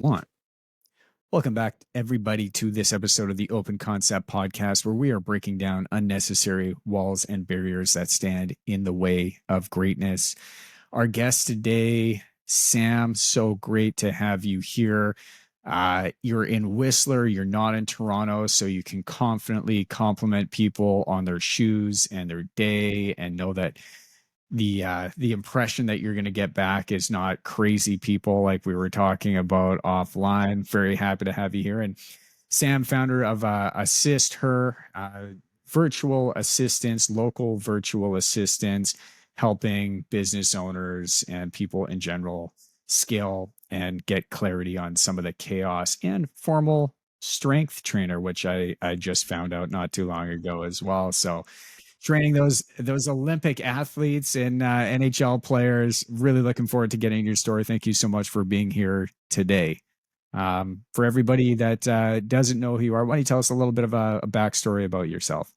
Want. Welcome back, everybody, to this episode of the Open Concept Podcast, where we are breaking down unnecessary walls and barriers that stand in the way of greatness. Our guest today, Sam, so great to have you here. You're in Whistler, you're not in Toronto, so you can confidently compliment people on their shoes and their day and know that the impression that you're going to get back is not crazy people like we were talking about offline. Very happy to have you here. And Sam, founder of Assist Her, virtual assistants, local virtual assistants, helping business owners and people in general scale and get clarity on some of the chaos, and formal strength trainer, which I just found out not too long ago as well. So training those Olympic athletes and NHL players. Really looking forward to getting your story. Thank you so much for being here today. For everybody that doesn't know who you are, why don't you tell us a little bit of a backstory about yourself?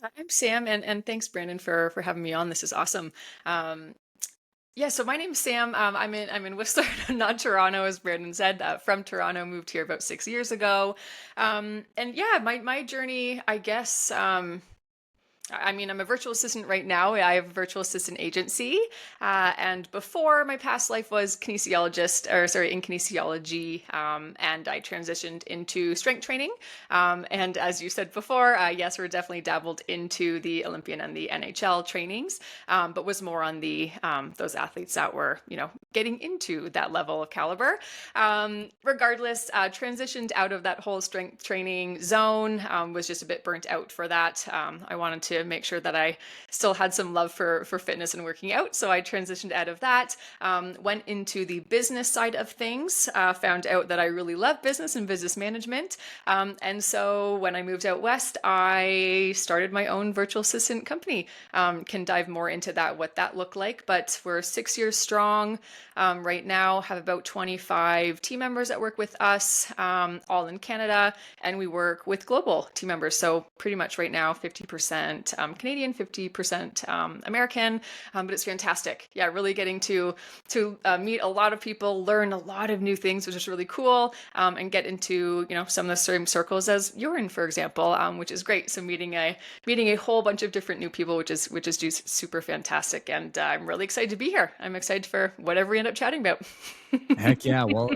I'm Sam, and thanks, Brandon, for having me on. This is awesome. Yeah, so my name's Sam. I'm in Whistler, not Toronto, as Brandon said. From Toronto, moved here about 6 years ago. And yeah, my journey, I guess. I'm a virtual assistant right now. I have a virtual assistant agency. And before, my past life was in kinesiology. And I transitioned into strength training. And as you said before, yes, we're definitely dabbled into the Olympian and the NHL trainings, but was more on the those athletes that were, getting into that level of caliber. Regardless, transitioned out of that whole strength training zone, was just a bit burnt out for that. I wanted to make sure that I still had some love for fitness and working out. So I transitioned out of that, went into the business side of things, found out that I really love business and business management. And so when I moved out west, I started my own virtual assistant company. Can dive more into that, what that looked like, but we're 6 years strong right now, have about 25 team members that work with us, all in Canada, and we work with global team members. So pretty much right now, 50% Canadian, 50% American, but it's fantastic. Yeah, really getting to meet a lot of people, learn a lot of new things, which is really cool, and get into some of the same circles as you're in, for example, which is great. So meeting a whole bunch of different new people, which is just super fantastic, and I'm really excited to be here. I'm excited for whatever we end up chatting about. Heck yeah. Well,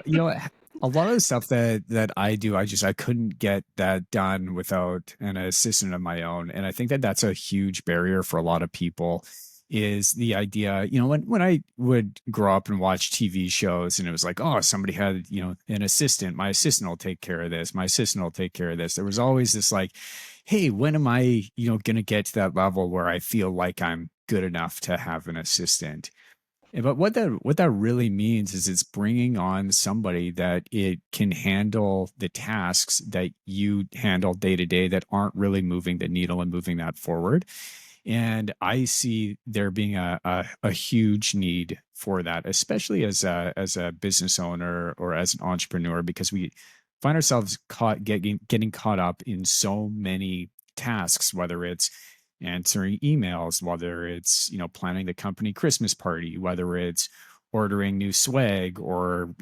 a lot of the stuff that I do, I couldn't get that done without an assistant of my own. And I think that that's a huge barrier for a lot of people, is the idea, when I would grow up and watch TV shows and it was like, oh, somebody had, an assistant, my assistant will take care of this. My assistant will take care of this. There was always this like, hey, when am I, going to get to that level where I feel like I'm good enough to have an assistant? But what that really means is it's bringing on somebody that it can handle the tasks that you handle day to day that aren't really moving the needle and moving that forward. And I see there being a huge need for that, especially as a business owner or as an entrepreneur, because we find ourselves getting caught up in so many tasks, whether it's answering emails, whether it's, planning the company Christmas party, whether it's ordering new swag or,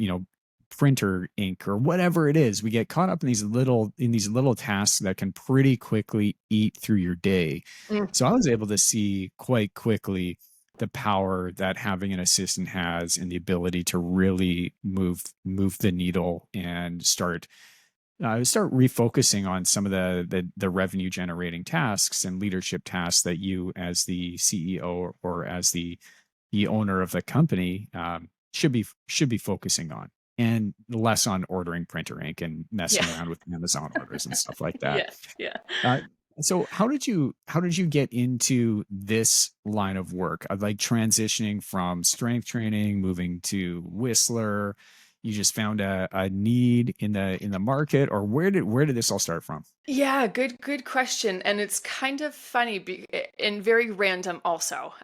printer ink or whatever it is. We get caught up in these little tasks that can pretty quickly eat through your day. Mm. So I was able to see quite quickly the power that having an assistant has and the ability to really move the needle and start refocusing on some of the revenue generating tasks and leadership tasks that you as the CEO or as the owner of the company should be focusing on, and less on ordering printer ink and messing Yeah. around with Amazon orders and stuff like that. Yeah. Yeah. Uh, So how did you get into this line of work? Like transitioning from strength training, moving to Whistler. You just found a need in the market, or where did this all start from? Yeah, good question, and it's kind of funny and very random also.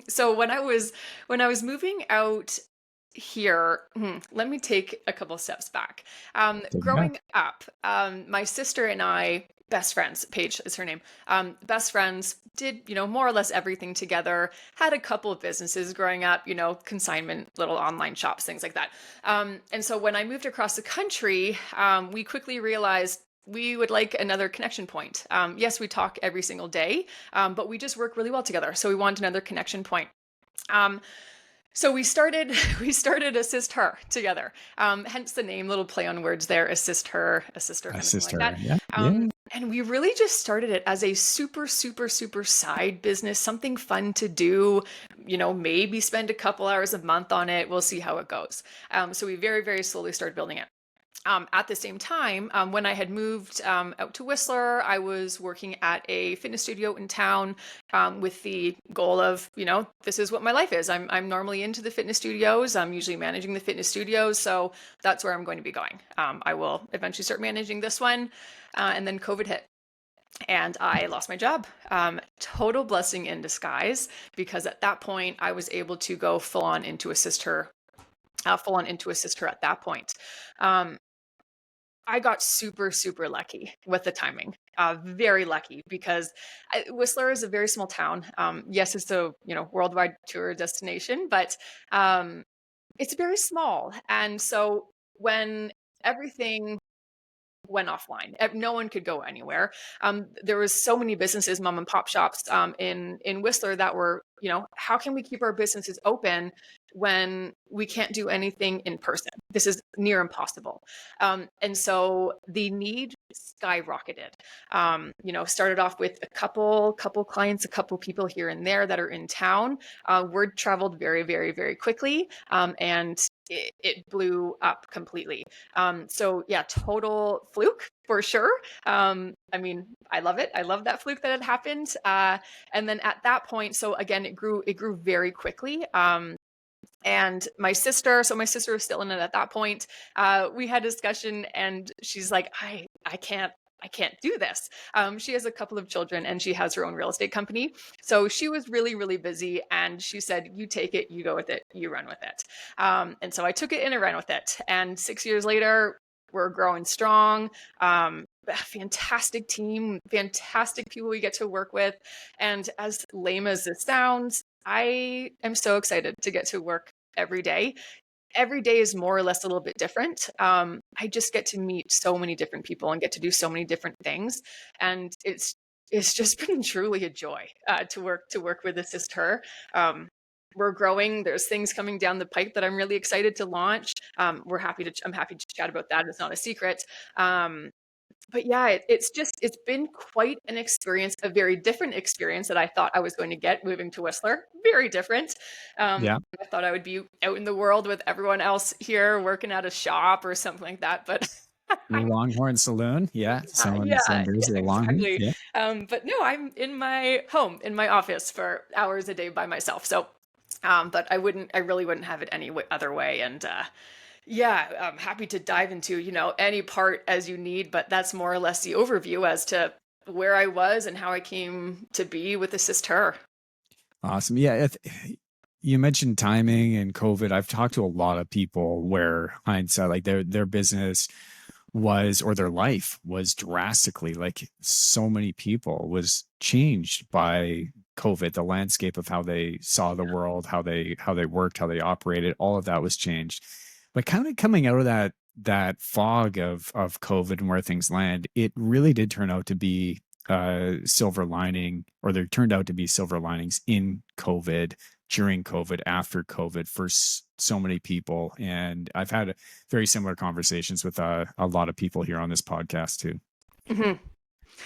So when I was moving out here, let me take a couple steps back. Take it Growing back. up, my sister and I, best friends, Paige is her name, best friends, did, more or less everything together, had a couple of businesses growing up, consignment, little online shops, things like that. And so when I moved across the country, we quickly realized we would like another connection point. Yes, we talk every single day, but we just work really well together. So we want another connection point. Um, so we started we started Assist Her together. Hence the name, little play on words there, Assist Her, a sister, kind of thing like Sister. that. Yeah. Yeah. And we really just started it as a super, super, super side business, something fun to do, maybe spend a couple hours a month on it. We'll see how it goes. So we very, very slowly started building it. At the same time, when I had moved out to Whistler, I was working at a fitness studio in town with the goal of, this is what my life is. I'm normally into the fitness studios. I'm usually managing the fitness studios. So that's where I'm going to be going. I will eventually start managing this one. And then COVID hit and I lost my job. Total blessing in disguise, because at that point I was able to go full on into assist her at that point. Um, I got super, super lucky with the timing. Very lucky because Whistler is a very small town. Yes, it's a worldwide tour destination, but um, it's very small. And so when everything went offline, no one could go anywhere. There was so many businesses, mom and pop shops in Whistler that were, how can we keep our businesses open when we can't do anything in person? This is near impossible. And so the need skyrocketed. Started off with a couple clients, a couple people here and there that are in town. Word traveled very, very, very quickly, and it blew up completely. So yeah, total fluke for sure. I mean, I love it. I love that fluke that had happened. And then at that point, so again, it grew very quickly. And my sister was still in it at that point. We had a discussion and she's like, I can't do this. She has a couple of children and she has her own real estate company. So she was really, really busy. And she said, you take it, you go with it, you run with it. And so I took it and I ran with it. And 6 years later, we're growing strong. Fantastic team, fantastic people we get to work with. And as lame as this sounds, I am so excited to get to work every day. Every day is more or less a little bit different. I just get to meet so many different people and get to do so many different things, and it's just been truly a joy to work with Assist Her. We're growing. There's things coming down the pipe that I'm really excited to launch. I'm happy to chat about that. It's not a secret. But yeah, it's been quite an experience, a very different experience that I thought I was going to get moving to Whistler. Very different. Yeah. I thought I would be out in the world with everyone else here working at a shop or something like that, but Longhorn Saloon. Yeah. yeah, Selling beers yeah, at the Longhorn. exactly. Yeah. But no, I'm in my home, in my office for hours a day by myself. So, but I really wouldn't have it any other way. And yeah, I'm happy to dive into, any part as you need, but that's more or less the overview as to where I was and how I came to be with Assist Her. Awesome. Yeah. You mentioned timing and COVID. I've talked to a lot of people where hindsight, like their business was, or their life was drastically, like so many people was changed by COVID. The landscape of how they saw the world, how they worked, how they operated, all of that was changed. But kind of coming out of that fog of COVID and where things land, it really did turn out to be silver lining, or there turned out to be silver linings in COVID, during COVID, after COVID, for so many people. And I've had very similar conversations with a lot of people here on this podcast too. Mhm.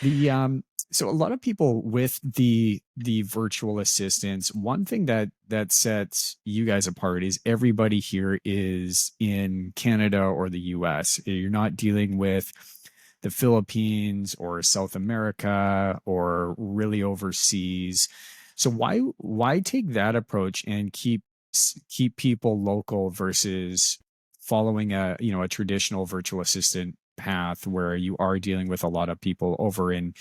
The So a lot of people with the virtual assistants, one thing that sets you guys apart is everybody here is in Canada or the US. You're not dealing with the Philippines or South America or really overseas. So why take that approach and keep people local versus following a, you know, a traditional virtual assistant path where you are dealing with a lot of people over in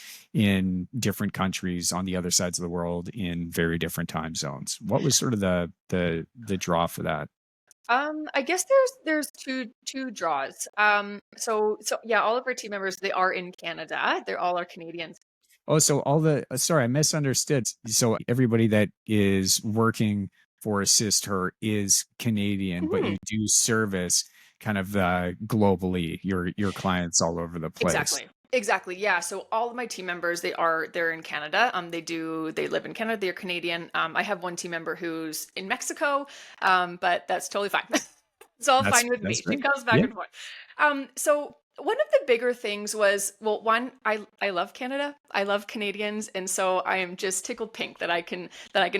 different countries on the other sides of the world in very different time zones? What was sort of the draw for that? I guess there's two draws. So yeah, all of our team members, they are in Canada. They're all are Canadians. Oh, so all the sorry, I misunderstood. So everybody that is working for Assist Her is Canadian, but Mhm. you do service kind of globally your clients all over the place. Exactly. Exactly. Yeah. So all of my team members, they're in Canada. They live in Canada. They're Canadian. I have one team member who's in Mexico, but that's totally fine. It's all fine with That's me. She great. comes back Yeah. and forth. So one of the bigger things was, well, one, I love Canada. I love Canadians, and so I am just tickled pink that I can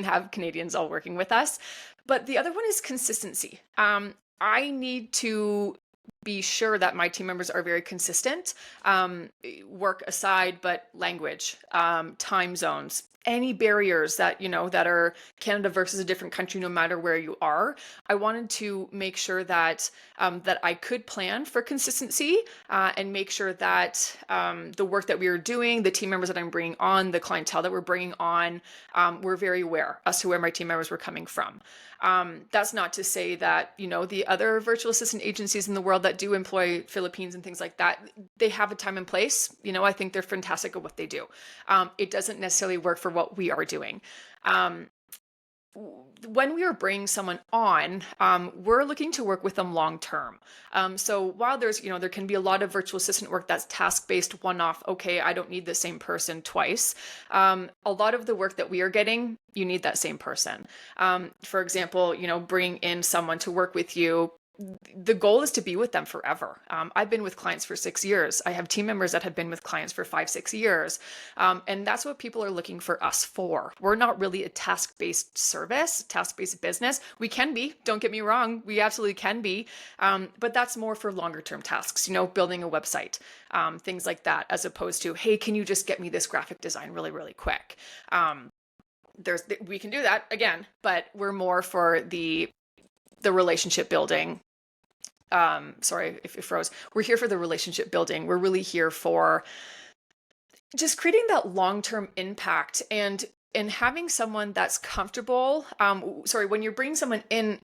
have Canadians all working with us. But the other one is consistency. I need to be sure that my team members are very consistent, work aside, but language, time zones, any barriers that, that are Canada versus a different country, no matter where you are. I wanted to make sure that that I could plan for consistency, and make sure that the work that we were doing, the team members that I'm bringing on, the clientele that we're bringing on, we're very aware as to where my team members were coming from. That's not to say that, the other virtual assistant agencies in the world that do employ Philippines and things like that, they have a time and place. I think they're fantastic at what they do. It doesn't necessarily work for what we are doing. Um, when we are bringing someone on, we're looking to work with them long term. So while there can be a lot of virtual assistant work that's task based, one off. Okay, I don't need the same person twice. A lot of the work that we are getting, you need that same person. For example, bringing in someone to work with you, the goal is to be with them forever. I've been with clients for 6 years. I have team members that have been with clients for 5, 6 years. And that's what people are looking for us for. We're not really a task-based service, task-based business. We can be, don't get me wrong. We absolutely can be. But that's more for longer term tasks, building a website, things like that, as opposed to, hey, can you just get me this graphic design really, really quick? We can do that again, but we're more for the relationship building. Sorry if it froze. We're here for the relationship building. We're really here for just creating that long-term impact, and having someone that's comfortable. Sorry, when you're bringing someone in,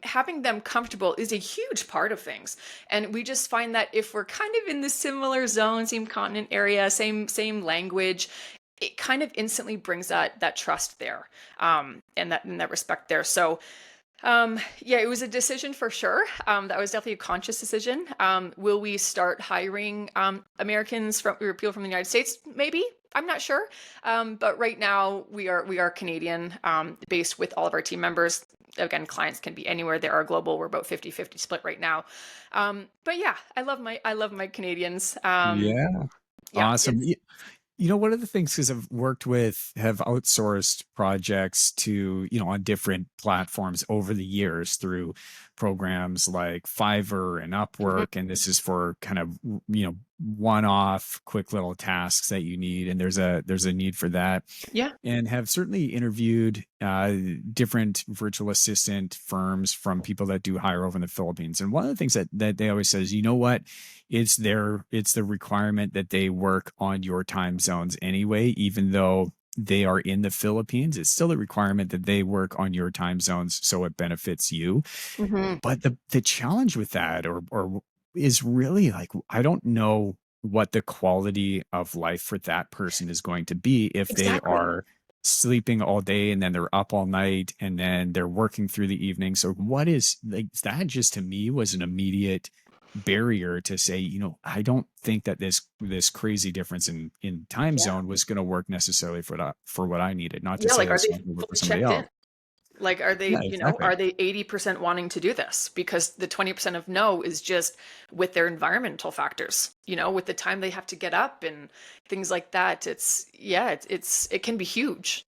having them comfortable is a huge part of things. And we just find that if we're kind of in the similar zone, same continent area, same language, it kind of instantly brings that trust there, and that respect there. So yeah, it was a decision for sure. That was definitely a conscious decision. Will we start hiring Americans or people from the United States? Maybe. I'm not sure. But right now we are Canadian based with all of our team members. Again, clients can be anywhere. They are global. We're about 50-50 split right now. But yeah, I love my Canadians. Yeah. Yeah, Awesome. it's You know, one of the things because have outsourced projects to, you know, on different platforms over the years through programs like Fiverr and mhm, Upwork. And this is for kind of, you know, one-off quick little tasks that you need. And there's a need for that. yeah. And have certainly interviewed different virtual assistant firms from people that do hire over in the Philippines. And one of the things that they always say is, you know what, it's the requirement that they work on your time zones anyway, even though they are in the Philippines. It's still a requirement that they work on your time zones so it benefits you. Hmm. But the challenge with that or is really like I don't know what the quality of life for that person is going to be if they Exactly. are sleeping all day and then they're up all night and then they're working through the evening. So what is like that just to me was an immediate barrier to say, you know, I don't think that this crazy difference in time Yeah. zone was going to work necessarily for what I needed. Not to Yeah. say Like, are that's they not going to work for fully somebody checked in? else. Like, are Yeah, they, exactly. are they 80% wanting to do this? Because the 20% of no is just with their environmental factors, with the time they have to get up and things like that. Yeah, it can be huge.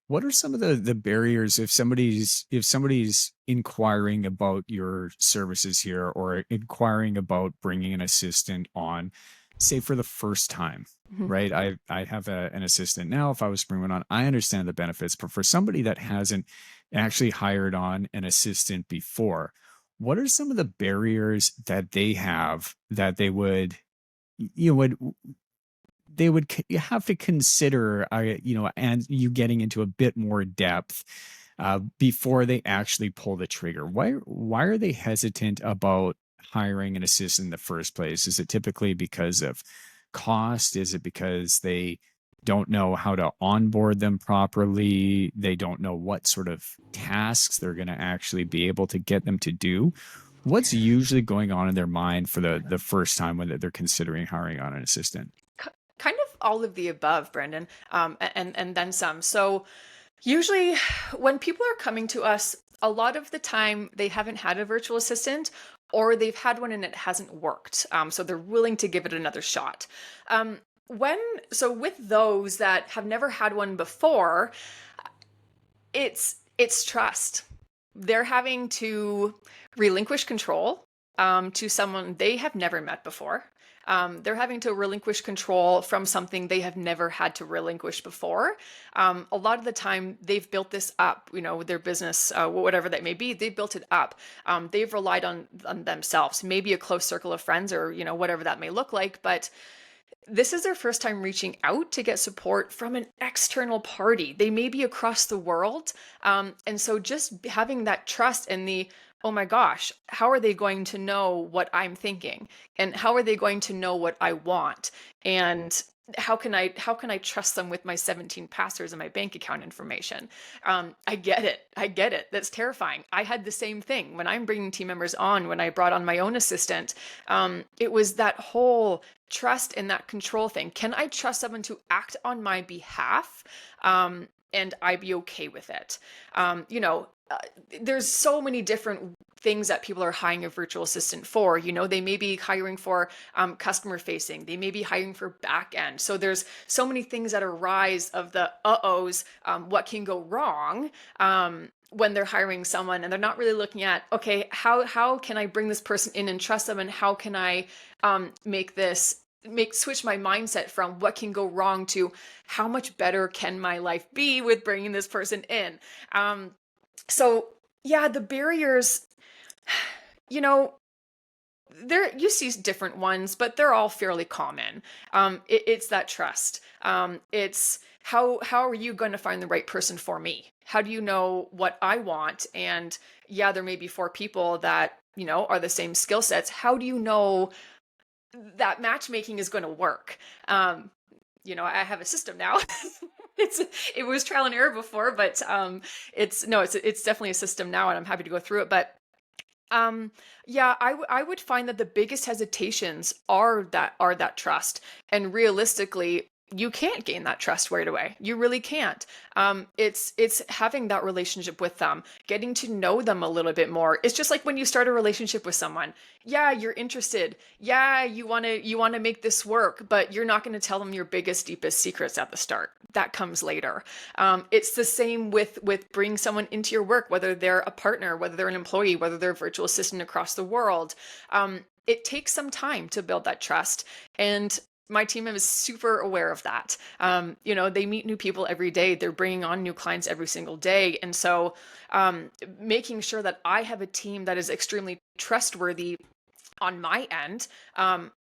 What are some of the barriers if somebody's inquiring about your services here or inquiring about bringing an assistant on? say for the first time, Mhm. right? I have an assistant now. If I was to bring one on, I understand the benefits, but for somebody that hasn't actually hired on an assistant before, what are some of the barriers that they have that they would you know would you have to consider, and you getting into a bit more depth before they actually pull the trigger? Why are they hesitant about hiring an assistant in the first place? Is it typically because of cost? Is it because they don't know how to onboard them properly? They don't know what sort of tasks they're going to actually be able to get them to do? What's usually going on in their mind for the first time when they're considering hiring on an assistant? Kind of all of the above, Brendan, and then some. So usually, when people are coming to us, a lot of the time they haven't had a virtual assistant, or they've had one and it hasn't worked. So they're willing to give it another shot. When so with those that have never had one before, it's trust. They're having to relinquish control to someone they have never met before. They're having to relinquish control from something they have never had to relinquish before. A lot of the time, they've built this up, their business, whatever that may be, they've built it up. They've relied on themselves, maybe a close circle of friends or, whatever that may look like. But this is their first time reaching out to get support from an external party. They may be across the world. And so just having that trust and oh my gosh, how are they going to know what I'm thinking? And how are they going to know what I want? And how can I trust them with my 17 passwords and my bank account information? I get it. I get it. That's terrifying. I had the same thing when I'm bringing team members on. When I brought on my own assistant, it was that whole trust and that control thing. Can I trust someone to act on my behalf? And I be okay with it. There's so many different things that people are hiring a virtual assistant for. They may be hiring for customer facing. They may be hiring for back end. So there's so many things that arise of the uh-ohs, what can go wrong when they're hiring someone, and they're not really looking at, okay, how can I bring this person in and trust them, and how can I switch my mindset from what can go wrong to how much better can my life be with bringing this person in. So yeah, the barriers, you know, there you see different ones, but they're all fairly common. It's that trust. It's how are you going to find the right person for me? How do you know what I want? And yeah, there may be four people that are the same skill sets. How do you know that matchmaking is going to work? I have a system now. It was trial and error before, but it's definitely a system now, and I'm happy to go through it. But yeah, I would find that the biggest hesitations are that trust, and realistically, you can't gain that trust right away. You really can't. It's having that relationship with them, getting to know them a little bit more. It's just like when you start a relationship with someone. Yeah, you're interested. Yeah, you want to make this work, but you're not going to tell them your biggest, deepest secrets at the start. That comes later. It's the same with bringing someone into your work, whether they're a partner, whether they're an employee, whether they're a virtual assistant across the world. It takes some time to build that trust, and my team is super aware of that. They meet new people every day. They're bringing on new clients every single day, and so making sure that I have a team that is extremely trustworthy on my end.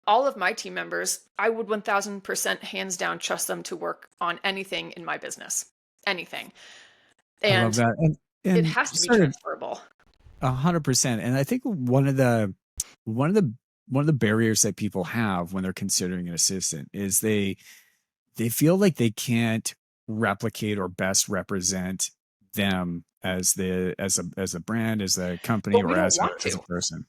All of my team members, I would 1000% hands down trust them to work on anything in my business, anything. I love And that. it And has to be sort of transferable. 100%. And I think one of the one of the barriers that people have when they're considering an assistant is they feel like they can't replicate or best represent them as a brand, as a company, But we or don't as a want as a to. person.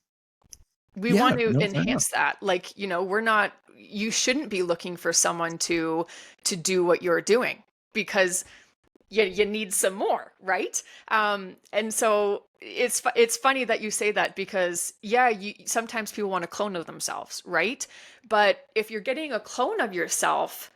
We Yeah, want to no, fair enough. enhance that. Like, you shouldn't be looking for someone to do what you're doing, because you need some more, right? And so it's funny that you say that, because yeah, sometimes people want a clone of themselves, right? But if you're getting a clone of yourself,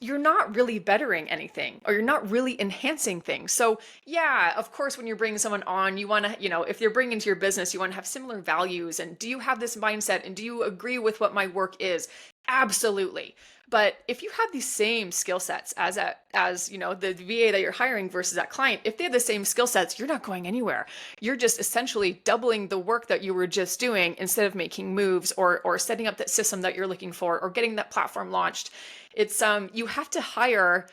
you're not really bettering anything, or you're not really enhancing things. So yeah, of course, when you're bringing someone on, you want to, if you're bringing into your business, you want to have similar values, and do you have this mindset, and do you agree with what my work is? Absolutely. But if you have these same skill sets as the VA that you're hiring versus that client, if they have the same skill sets, you're not going anywhere. You're just essentially doubling the work that you were just doing instead of making moves or setting up that system that you're looking for or getting that platform launched. It's you have to hire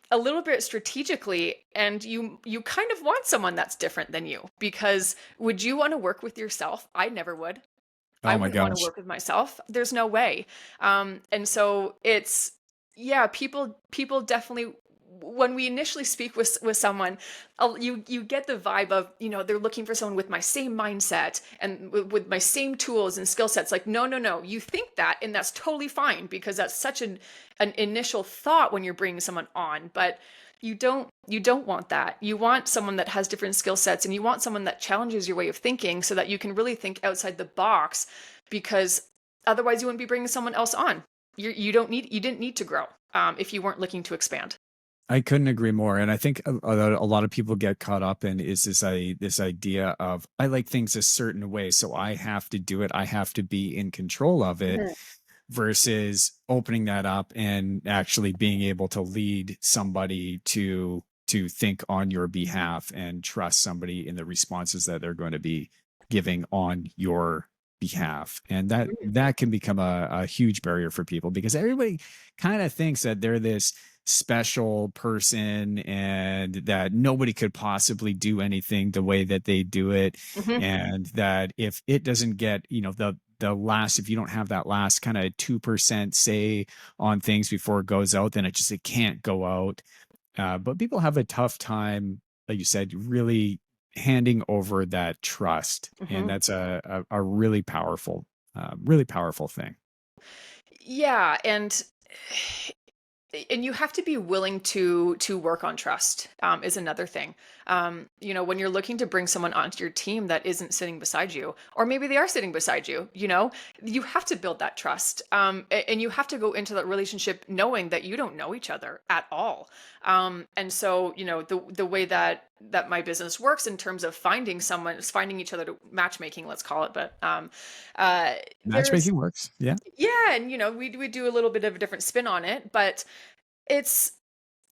a little bit strategically, and you kind of want someone that's different than you, because would you want to work with yourself? I never would. I Oh my wouldn't want to gosh. work with myself. There's no way. And so it's, yeah, people definitely, when we initially speak with someone, you get the vibe of, they're looking for someone with my same mindset and with my same tools and skill sets. Like, no, no, no. You think that, and that's totally fine, because that's such an initial thought when you're bringing someone on. But you don't want that. You want someone that has different skill sets, and you want someone that challenges your way of thinking so that you can really think outside the box, because otherwise you wouldn't be bringing someone else on. You didn't need to grow if you weren't looking to expand. I couldn't agree more, and I think a lot of people get caught up in is this idea of I like things a certain way, so I have to do it. I have to be in control of it, Mhm. versus opening that up and actually being able to lead somebody to think on your behalf and trust somebody in the responses that they're going to be giving on your behalf. And that can become a huge barrier for people, because everybody kind of thinks that they're this special person and that nobody could possibly do anything the way that they do it, Mhm. and that if it doesn't get, the last, if you don't have that last kind of 2% say on things before it goes out, then it can't go out. But people have a tough time, like you said, really handing over that trust, and Mhm. that's a really powerful thing. Yeah, and you have to be willing to work on trust, is another thing. When you're looking to bring someone onto your team that isn't sitting beside you, or maybe they are sitting beside you, you have to build that trust, and you have to go into that relationship knowing that you don't know each other at all. And so the way that my business works in terms of finding someone is finding each other, to matchmaking, let's call it. But uh, there's Matchmaking works. Yeah. yeah, and we do a little bit of a different spin on it, but it's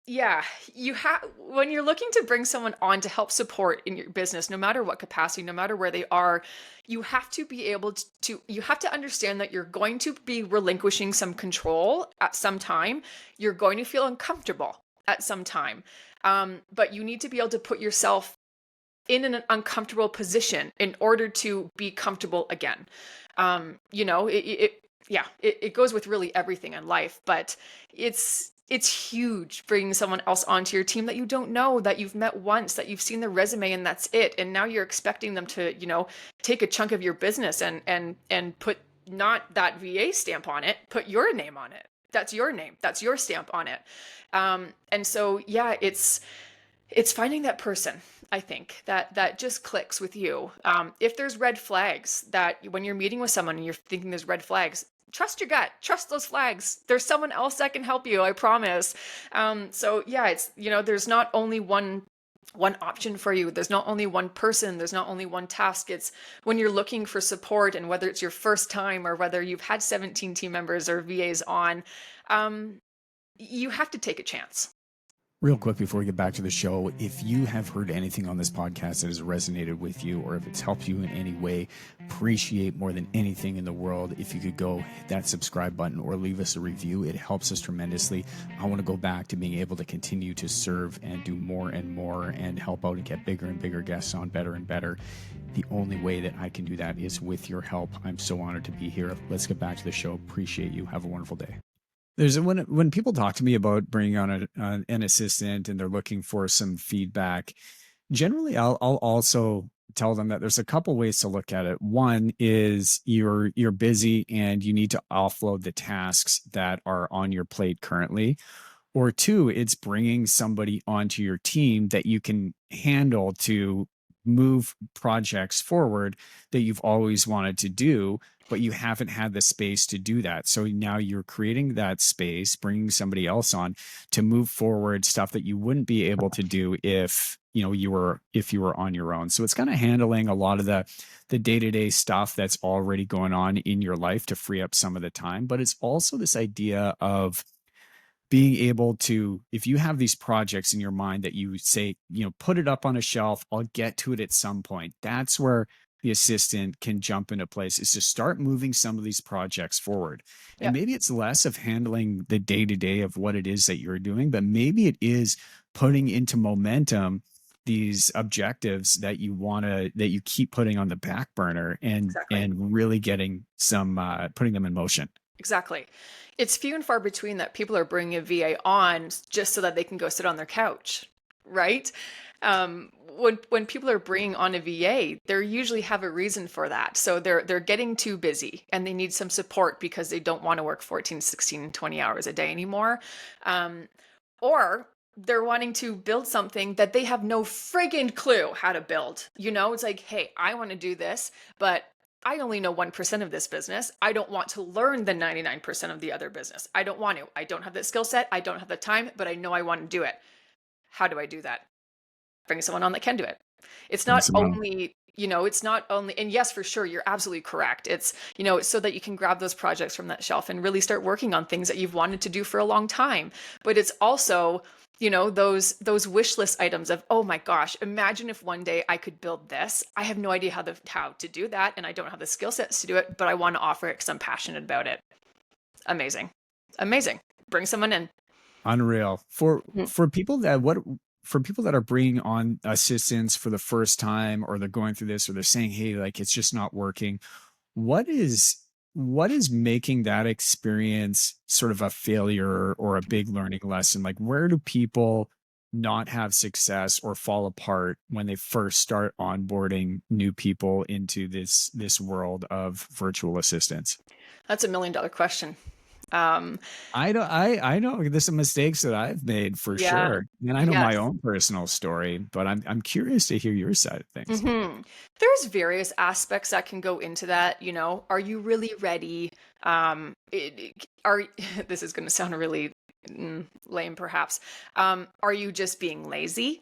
yeah, you have when you're looking to bring someone on to help support in your business, no matter what capacity, no matter where they are, you have to be able you have to understand that you're going to be relinquishing some control at some time. You're going to feel uncomfortable at some time. But you need to be able to put yourself in an uncomfortable position in order to be comfortable again. It goes with really everything in life, but it's huge bringing someone else onto your team that you don't know, that you've met once, that you've seen their resume and that's it. And now you're expecting them to, take a chunk of your business and put not that VA stamp on it, put your name on it. That's your name. That's your stamp on it. And so yeah, it's finding that person, I think, that just clicks with you. If there's red flags, that when you're meeting with someone and you're thinking there's red flags, trust your gut, trust those flags. There's someone else that can help you, I promise. So yeah, it's there's not only one option for you. There's not only one person. There's not only one task. It's when you're looking for support, and whether it's your first time or whether you've had 17 team members or VAs on, um, you have to take a chance. Real quick before we get back to the show, if you have heard anything on this podcast that has resonated with you, or if it's helped you in any way, appreciate more than anything in the world if you could go hit that subscribe button or leave us a review. It helps us tremendously. I want to go back to being able to continue to serve and do more and more and help out and get bigger and bigger guests on, better and better. The only way that I can do that is with your help. I'm so honored to be here. Let's get back to the show. Appreciate you. Have a wonderful day. There's when people talk to me about bringing on an assistant and they're looking for some feedback, generally I'll also tell them that there's a couple ways to look at it. One is you're busy and you need to offload the tasks that are on your plate currently. Or two, it's bringing somebody onto your team that you can handle to move projects forward that you've always wanted to do, but you haven't had the space to do that. So now you're creating that space, bringing somebody else on to move forward stuff that you wouldn't be able to do if you were on your own. So it's kind of handling a lot of the day-to-day stuff that's already going on in your life to free up some of the time. But it's also this idea of being able to, if you have these projects in your mind that you say, put it up on a shelf, I'll get to it at some point. That's where the assistant can jump into place, is to start moving some of these projects forward. And Yep, maybe it's less of handling the day to day of what it is that you're doing, but maybe it is putting into momentum these objectives that that you keep putting on the back burner, exactly. and really getting some, putting them in motion. Exactly. It's few and far between that people are bringing a VA on just so that they can go sit on their couch, right? When people are bringing on a VA, they usually have a reason for that. So they're getting too busy and they need some support because they don't want to work 14, 16, 20 hours a day anymore. Um, or they're wanting to build something that they have no friggin' clue how to build. It's like, hey, I want to do this, but I only know 1% of this business. I don't want to learn the 99% of the other business. I don't want to. I don't have that skill set. I don't have the time, but I know I want to do it. How do I do that? Bring someone on that can do it. It's Bring not someone on. only, it's not only, and yes, for sure, you're absolutely correct. It's, so that you can grab those projects from that shelf and really start working on things that you've wanted to do for a long time. But it's also, those wish list items of, oh my gosh, imagine if one day I could build this. I have no idea how to do that, and I don't have the skill sets to do it, but I want to offer it because I'm passionate about it. Amazing. Amazing. Bring someone in. Unreal. For people that are bringing on assistants for the first time, or they're going through this, or they're saying, hey, like, it's just not working. What is what is making that experience sort of a failure or a big learning lesson? Like, where do people not have success or fall apart when they first start onboarding new people into this world of virtual assistants? That's $1 million question. Um, I know there's some mistakes that I've made for yeah. sure, and I know my Yes. own personal story, but I'm curious to hear your side of things. There's various aspects that can go into that. Are you really ready? Are this is going to sound really lame, perhaps. Are you just being lazy?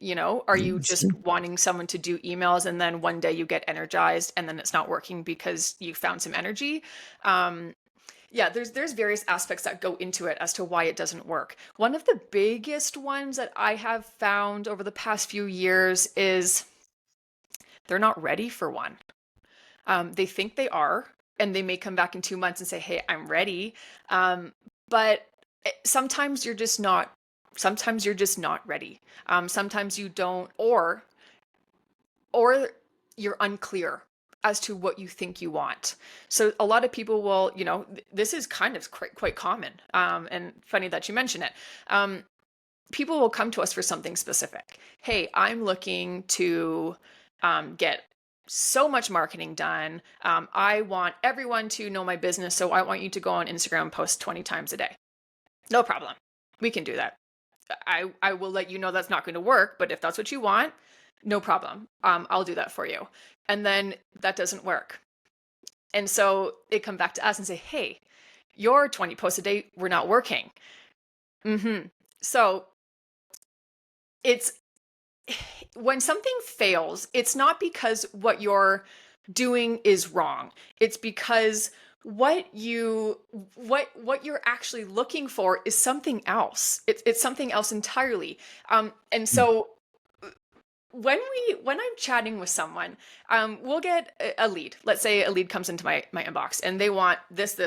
Are Yeah, you it's just true. wanting someone to do emails and then one day you get energized and then it's not working because you found some energy? Um, yeah, there's various aspects that go into it as to why it doesn't work. One of the biggest ones that I have found over the past few years is they're not ready for one. They think they are, and they may come back in 2 months and say, "Hey, I'm ready." But sometimes you're just not. Sometimes you're just not ready. Sometimes you don't, or you're unclear as to what you think you want. So a lot of people will, this is kind of quite common, and funny that you mention it. Um, People will come to us for something specific. Hey, I'm looking to get so much marketing done. I want everyone to know my business, so I want you to go on Instagram and post 20 times a day. No problem. We can do that. I will let you know that's not going to work, but if that's what you want, no problem. I'll do that for you. And then that doesn't work. And so they come back to us and say, hey, your 20 posts a day were not working. So it's when something fails, it's not because what you're doing is wrong. It's because what you're actually looking for is something else. It's something else entirely. And Mm. so when I'm chatting with someone, we'll get a lead. Let's say a lead comes into my inbox and they want this.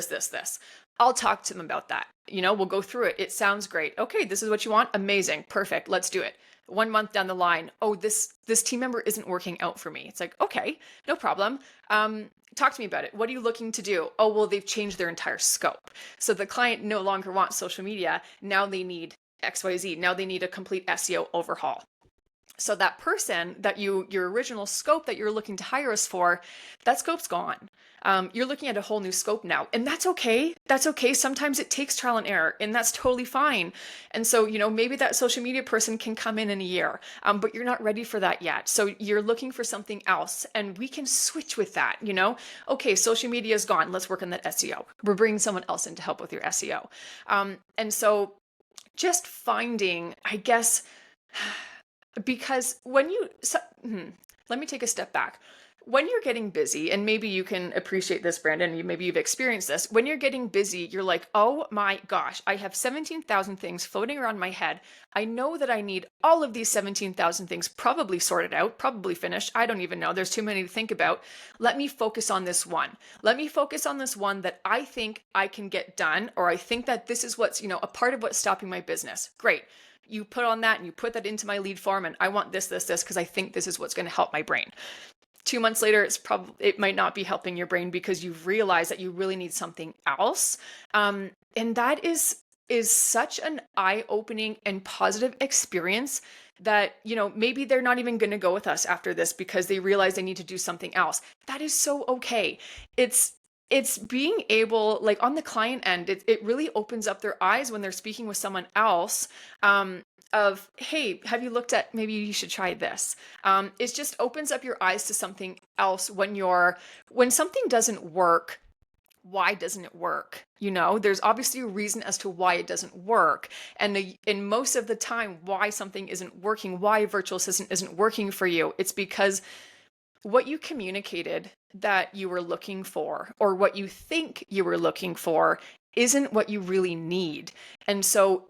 I'll talk to them about that. We'll go through it. It sounds great. Okay, this is what you want. Amazing. Perfect. Let's do it. 1 month down the line, oh, this team member isn't working out for me. It's like, okay, no problem. Talk to me about it. What are you looking to do? Oh, well, they've changed their entire scope. So the client no longer wants social media. Now they need XYZ. Now they need a complete SEO overhaul. So that person that your original scope that you're looking to hire us for, that scope's gone. You're looking at a whole new scope now, and that's okay. That's okay. Sometimes it takes trial and error, and that's totally fine. And so, maybe that social media person can come in a year, but you're not ready for that yet. So you're looking for something else, and we can switch with that. Okay, social media is gone. Let's work on that SEO. We're bringing someone else in to help with your SEO. And so, just finding, I guess. Because let me take a step back. When you're getting busy, and maybe you can appreciate this, Brandon, maybe you've experienced this. When you're getting busy, you're like, oh my gosh, I have 17,000 things floating around my head. I know that I need all of these 17,000 things probably sorted out, probably finished. I don't even know. There's too many to think about. Let me focus on this one. Let me focus on this one that I think I can get done, or I think that this is what's, a part of what's stopping my business. Great. You put on that and you put that into my lead form, and I want this, because I think this is what's going to help my brain. 2 months later, it might not be helping your brain because you've realized that you really need something else. And that is such an eye-opening and positive experience that, maybe they're not even going to go with us after this because they realize they need to do something else. That is so okay. It's being able, like on the client end, it really opens up their eyes when they're speaking with someone else, of, hey, have you looked at, maybe you should try this. It just opens up your eyes to something else when something doesn't work. Why doesn't it work? There's obviously a reason as to why it doesn't work. And in most of the time, why something isn't working, why a virtual assistant isn't working for you, it's because what you communicated that you were looking for, or what you think you were looking for, isn't what you really need. And so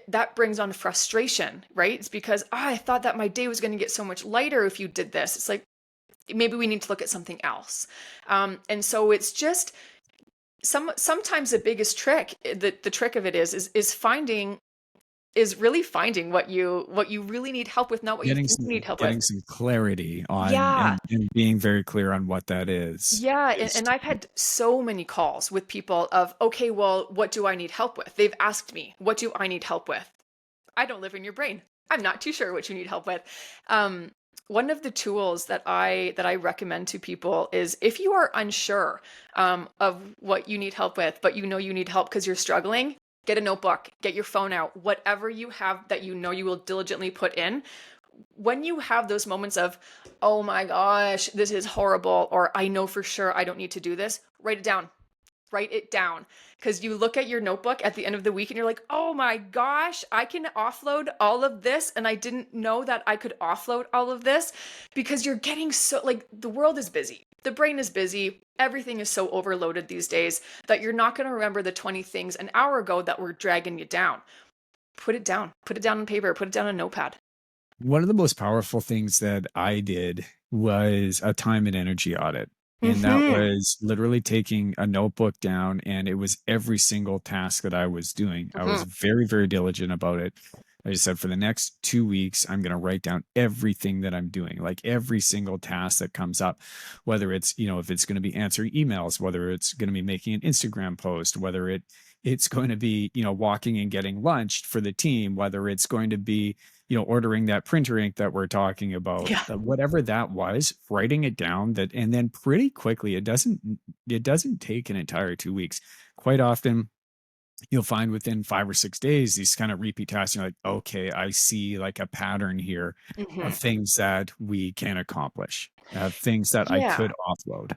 that brings on frustration, right? It's because, I thought that my day was going to get so much lighter if you did this. It's like, maybe we need to look at something else. And so it's just sometimes the biggest trick, the trick of it is really finding what you really need help with, not what you Getting think some you need help with. getting some clarity on, Yeah. and being very clear on what that Yeah, and, is and I've had so many calls with people of, okay, well, what do I need help with? They've asked me, what do I need help with? I don't live in your brain. I'm not too sure what you need help with. Um, One of the tools that I recommend to people is, if you are unsure of what you need help with, but you need help because you're struggling, get a notebook, get your phone out, whatever you have that you will diligently put in. When you have those moments of, oh my gosh, this is horrible, or I know for sure I don't need to do this, write it down. Write it down, because you look at your notebook at the end of the week and you're like, oh my gosh, I can offload all of this. And I didn't know that I could offload all of this, because you're getting so, like, the world is busy. The brain is busy. Everything is so overloaded these days that you're not going to remember the 20 things an hour ago that were dragging you down. Put it down. Put it down on paper. Put it down on a notepad. one of the most powerful things that I did was a time and energy audit. And that Mm-hmm. was literally taking a notebook down, and it was every single task that I was doing. I was Mm-hmm. very, very diligent about it. I just said, for the next 2 weeks, I'm going to write down everything that I'm doing, like every single task that comes up, whether it's, if it's going to be answering emails, whether it's going to be making an Instagram post, whether it's going to be, walking and getting lunch for the team, whether it's going to be, ordering that printer ink that we're talking about, Yeah. whatever that was, writing it down, that, and then pretty quickly, it doesn't take an entire 2 weeks. Quite often, you'll find within 5 or 6 days, these kind of repeat tasks, you're like, okay, I see like a pattern here of Mm-hmm. things that we can accomplish, things that I Yeah. could offload.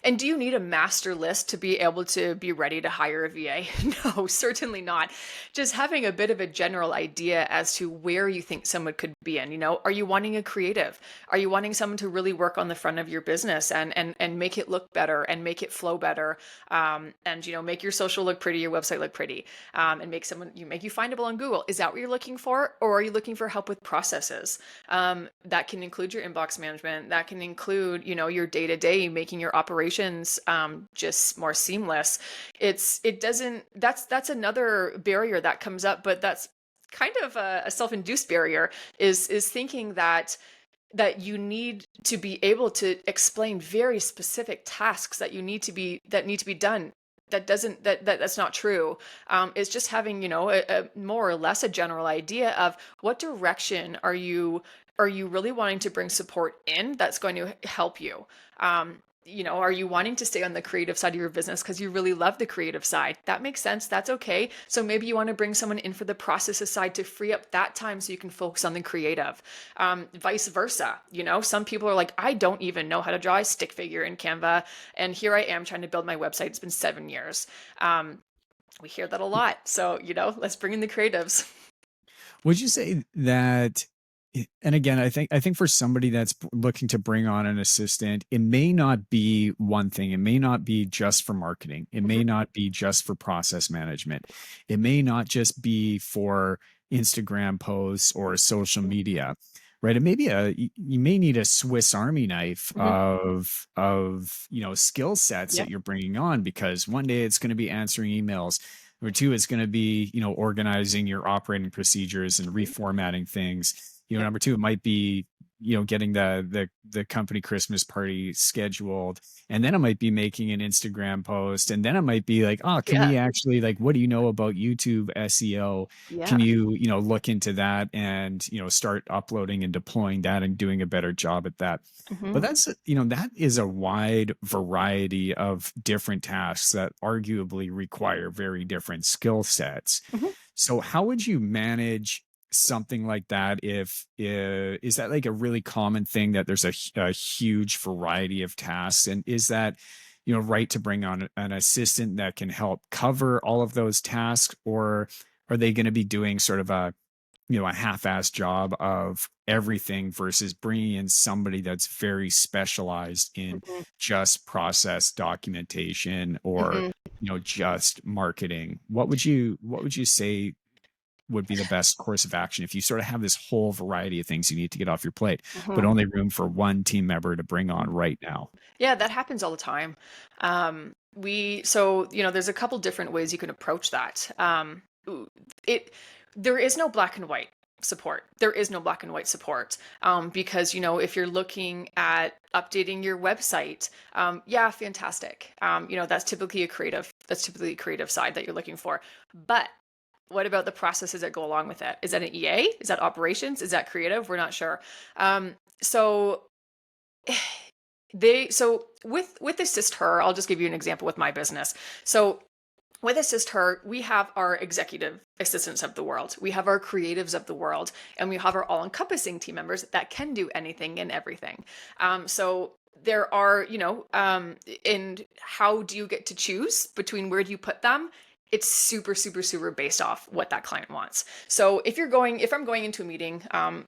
And do you need a master list to be able to be ready to hire a VA? No, certainly not. Just having a bit of a general idea as to where you think someone could be in. Are you wanting a creative? Are you wanting someone to really work on the front of your business and make it look better and make it flow better, and make your social look pretty, your website look pretty, and make you findable on Google? Is that what you're looking for, or are you looking for help with processes? That can include your inbox management. That can include your day to day, making your operations just more seamless. It doesn't. That's another barrier that comes up, but that's kind of a self-induced barrier. Is thinking that you need to be able to explain very specific tasks that need to be done that doesn't that's not true. It's just having, a more or less a general idea of what direction are you really wanting to bring support in that's going to help you. Are you wanting to stay on the creative side of your business because you really love the creative side? That makes sense. That's okay. So maybe you want to bring someone in for the processes side to free up that time so you can focus on the creative. Vice versa. Some people are like, I don't even know how to draw a stick figure in Canva. And here I am trying to build my website. It's been 7 years. We hear that a lot. So, let's bring in the creatives. Would you say that, and again, I think for somebody that's looking to bring on an assistant, it may not be one thing. It may not be just for marketing. It Mhm. may not be just for process management. It may not just be for Instagram posts or social media, right? It may be you may need a Swiss Army knife Mhm. of skill sets Yeah. that you're bringing on, because one day it's going to be answering emails. Number two, it's going to be, organizing your operating procedures and Mhm. reformatting things. Yep. Number two, it might be, getting the company Christmas party scheduled. And then it might be making an Instagram post. And then it might be like, oh, can Yeah. we actually, like, what do you know about YouTube SEO? Can Yeah. you, look into that and, start uploading and deploying that and doing a better job at that? But Mhm. that is a wide variety of different tasks that arguably require very different skill sets. Mhm. So how would you manage something like that? If is that like a really common thing, that there's a huge variety of tasks, and is that right to bring on an assistant that can help cover all of those tasks, or are they going to be doing sort of a half-assed job of everything versus bringing in somebody that's very specialized in Mhm. just process documentation, or Mhm. just marketing? What would you say would be the best course of action if you sort of have this whole variety of things you need to get off your plate, but Mhm. only room for one team member to bring on Mhm. right now? Yeah, that happens all the time. There's a couple different ways you can approach that. Ooh, it There is no black and white support. There is no black and white support, because if you're looking at updating your website, yeah, fantastic. That's typically a creative side that you're looking for. But what about the processes that go along with it? Is that an EA? Is that operations? Is that creative? We're not sure. So with Assist Her, I'll just give you an example with my business. So with Assist Her, we have our executive assistants of the world, we have our creatives of the world, and we have our all-encompassing team members that can do anything and everything. So there are, and how do you get to choose between where do you put them? It's super, super, super based off what that client wants. So if I'm going into a meeting,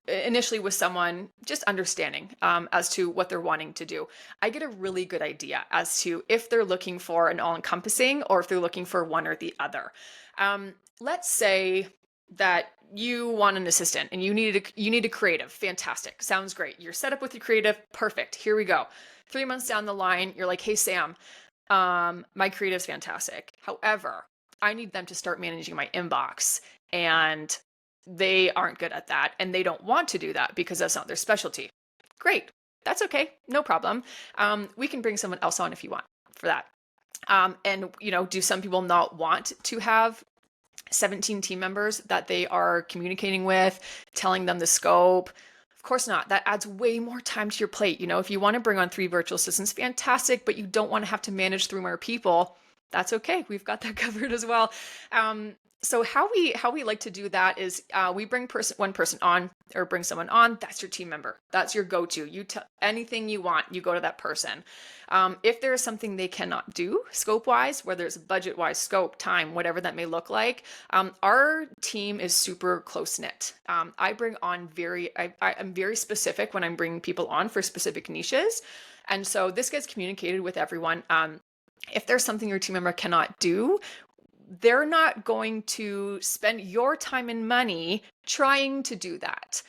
initially with someone, just understanding as to what they're wanting to do, I get a really good idea as to if they're looking for an all-encompassing or if they're looking for one or the other. Let's say that you want an assistant and you need a creative. Fantastic. Sounds great. You're set up with your creative. Perfect. Here we go. 3 months down the line, you're like, hey, Sam, my creative's fantastic. However, I need them to start managing my inbox, and they aren't good at that, and they don't want to do that because that's not their specialty. Great. That's okay. No problem. We can bring someone else on if you want for that. And do some people not want to have 17 team members that they are communicating with, telling them the scope? Of course not. That adds way more time to your plate. If you want to bring on 3 virtual assistants, fantastic, but you don't want to have to manage 3 more people, that's okay. We've got that covered as well. So how we like to do that is we bring one person on, or bring someone on. That's your team member. That's your go-to. You tell anything you want, you go to that person. If there is something they cannot do scope-wise, whether it's budget-wise, scope, time, whatever that may look like, our team is super close-knit. I bring on I'm very specific when I'm bringing people on for specific niches. And so this gets communicated with everyone. If there's something your team member cannot do, they're not going to spend your time and money trying to do that.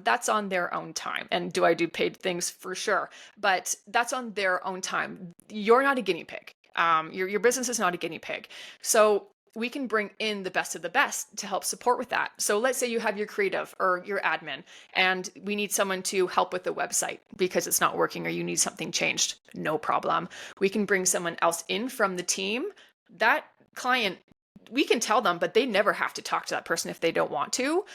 That's on their own time. And do I do paid things? For sure. But that's on their own time. You're not a guinea pig. Your business is not a guinea pig. So we can bring in the best of the best to help support with that. So let's say you have your creative or your admin, and we need someone to help with the website because it's not working or you need something changed. No problem. We can bring someone else in from the team, that client, we can tell them, but they never have to talk to that person if they don't want to.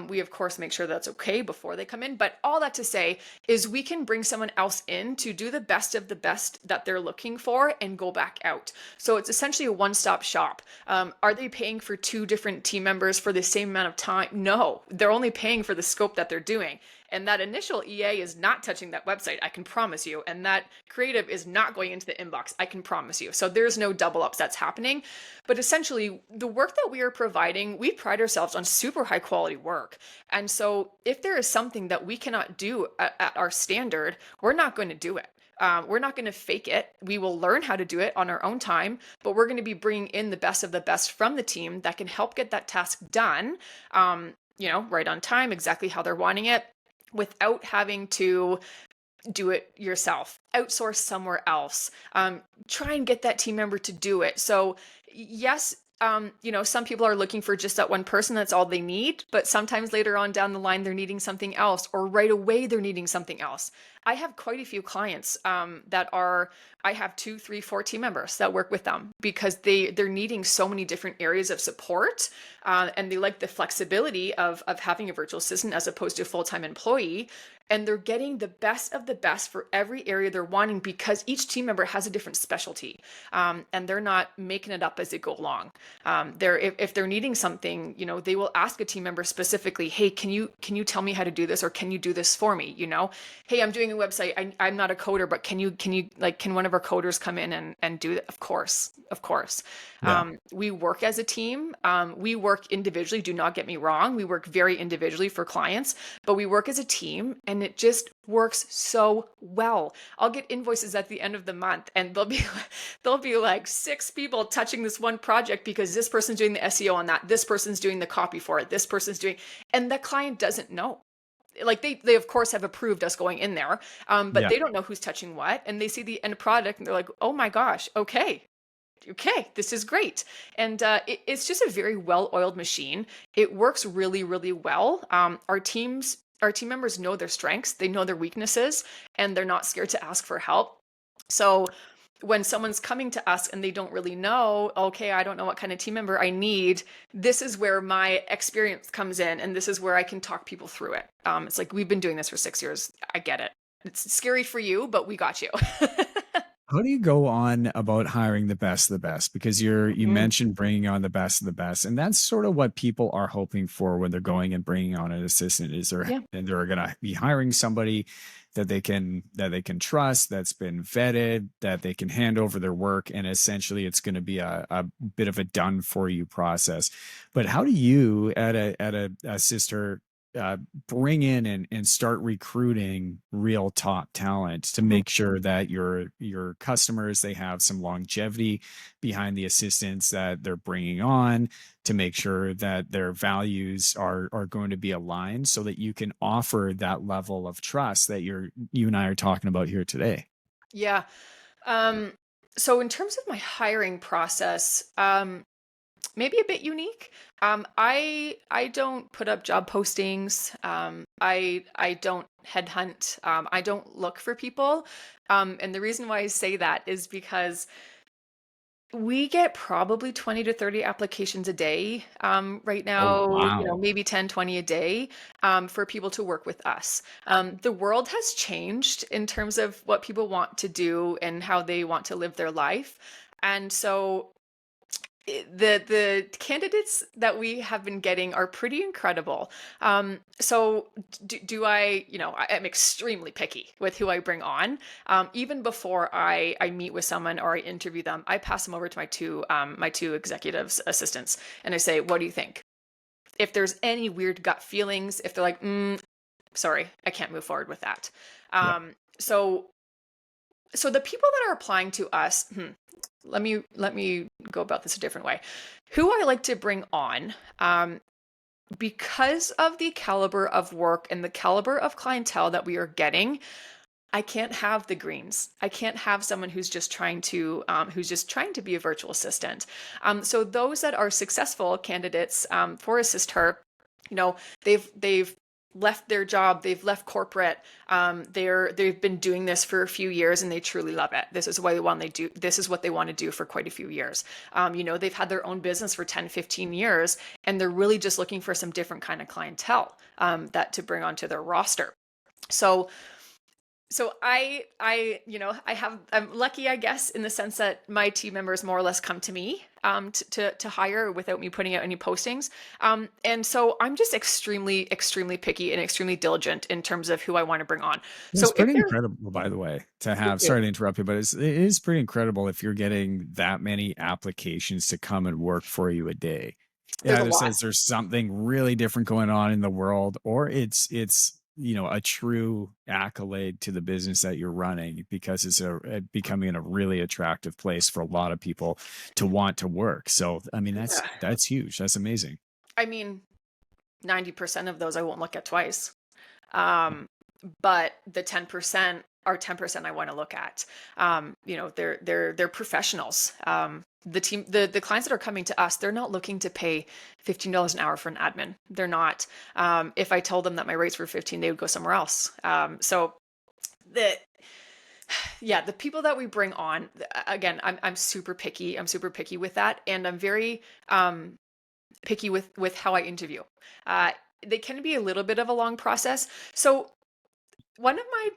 We of course make sure that's okay before they come in. But all that to say is we can bring someone else in to do the best of the best that they're looking for and go back out. So it's essentially a one-stop shop. Are they paying for two different team members for the same amount of time? No, they're only paying for the scope that they're doing. And that initial EA is not touching that website, I can promise you. And that creative is not going into the inbox, I can promise you. So there's no double ups that's happening. But essentially, the work that we are providing, we pride ourselves on super high quality work. And so if there is something that we cannot do at our standard, we're not going to do it. We're not going to fake it. We will learn how to do it on our own time, but we're going to be bringing in the best of the best from the team that can help get that task done, right on time, exactly how they're wanting it, without having to do it yourself, outsource somewhere else, try and get that team member to do it. So yes, some people are looking for just that one person, that's all they need, but sometimes later on down the line, they're needing something else, or right away, they're needing something else. I have quite a few clients I have 2, 3, 4 team members that work with them because they're needing so many different areas of support, and they like the flexibility of having a virtual assistant as opposed to a full-time employee. And they're getting the best of the best for every area they're wanting because each team member has a different specialty, and they're not making it up as they go along. If they're needing something, they will ask a team member specifically, "Hey, can you tell me how to do this, or can you do this for me?" "Hey, I'm doing a website. I'm not a coder, but can one of our coders come in and do that?" Of course, of course. Yeah. We work as a team. We work individually. Do not get me wrong. We work very individually for clients, but we work as a team, and it just works so well. I'll get invoices at the end of the month, and there'll be like 6 people touching this one project because this person's doing the SEO on that, this person's doing the copy for it, this person's doing, and the client doesn't know. Like they of course have approved us going in there, but Yeah. they don't know who's touching what, and they see the end product and they're like, "Oh my gosh, okay, this is great." And it's just a very well-oiled machine. It works really, really well. Our team members know their strengths, they know their weaknesses, and they're not scared to ask for help. So when someone's coming to us and they don't really know, okay, I don't know what kind of team member I need, this is where my experience comes in, and this is where I can talk people through it. It's like, we've been doing this for 6 years. I get it. It's scary for you, but we got you. How do you go on about hiring the best of the best? Because you Mm, mentioned bringing on the best of the best, and that's sort of what people are hoping for when they're going and bringing on an assistant. Is yeah. they're going to be hiring somebody that they can trust, that's been vetted, that they can hand over their work, and essentially it's going to be a bit of a done for you process. But how do you at a sister bring in and start recruiting real top talent to Mhm. make sure that your customers, they have some longevity behind the assistants that they're bringing on, to make sure that their values are going to be aligned so that you can offer that level of trust that you and I are talking about here today. Yeah. Um, so in terms of my hiring process, maybe a bit unique. I don't put up job postings. I don't headhunt. I don't look for people. And the reason why I say that is because we get probably 20 to 30 applications a day, right Oh, now, wow. maybe 10, 20 a day, for people to work with us. The world has changed in terms of what people want to do and how they want to live their life. And so the candidates that we have been getting are pretty incredible. So do I'm extremely picky with who I bring on. Even before I meet with someone or I interview them, I pass them over to my two executives assistants, and I say, "What do you think?" If there's any weird gut feelings, if they're like, "Sorry, I can't move forward with that." Yeah. So the people that are applying to us, let me go about this a different way. Who I like to bring on, because of the caliber of work and the caliber of clientele that we are getting, I can't have the greens. I can't have someone who's just trying to be a virtual assistant. So those that are successful candidates, for Assist Her, you know, they've left their job, they've left corporate, they've been doing this for a few years and they truly love it. This is what they want to do. This is what they want to do for quite a few years. They've had their own business for 10, 15 years, and they're really just looking for some different kind of clientele that to bring onto their roster. So I'm lucky, I guess, in the sense that my team members more or less come to me to hire without me putting out any postings. And so I'm just extremely, extremely picky and extremely diligent in terms of who I want to bring on. It's So if pretty they're, incredible, by the way, to thank have. you. Sorry to interrupt you, but it is pretty incredible if you're getting that many applications to come and work for you a day. There's Yeah, a it lot. says there's something really different going on in the world, or it's a true accolade to the business that you're running because it's becoming a really attractive place for a lot of people to want to work. So, I mean, Yeah. that's huge. That's amazing. I mean, 90% of those I won't look at twice. Um, but the 10% are 10% I want to look at. They're professionals. The clients that are coming to us, they're not looking to pay $15 an hour for an admin. They're not. If I told them that my rates were 15, they would go somewhere else. So the the people that we bring on, again, I'm super picky. I'm super picky with that, and I'm very picky with how I interview. They can be a little bit of a long process. So one of my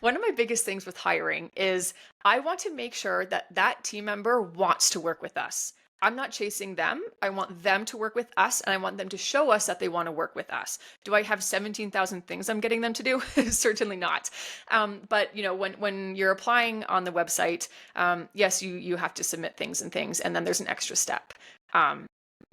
one of my biggest things with hiring is I want to make sure that that team member wants to work with us. I'm not chasing them. I want them to work with us, and I want them to show us that they want to work with us. Do I have 17,000 things I'm getting them to do? Certainly not. But when you're applying on the website, yes, you have to submit things and then there's an extra step. Um,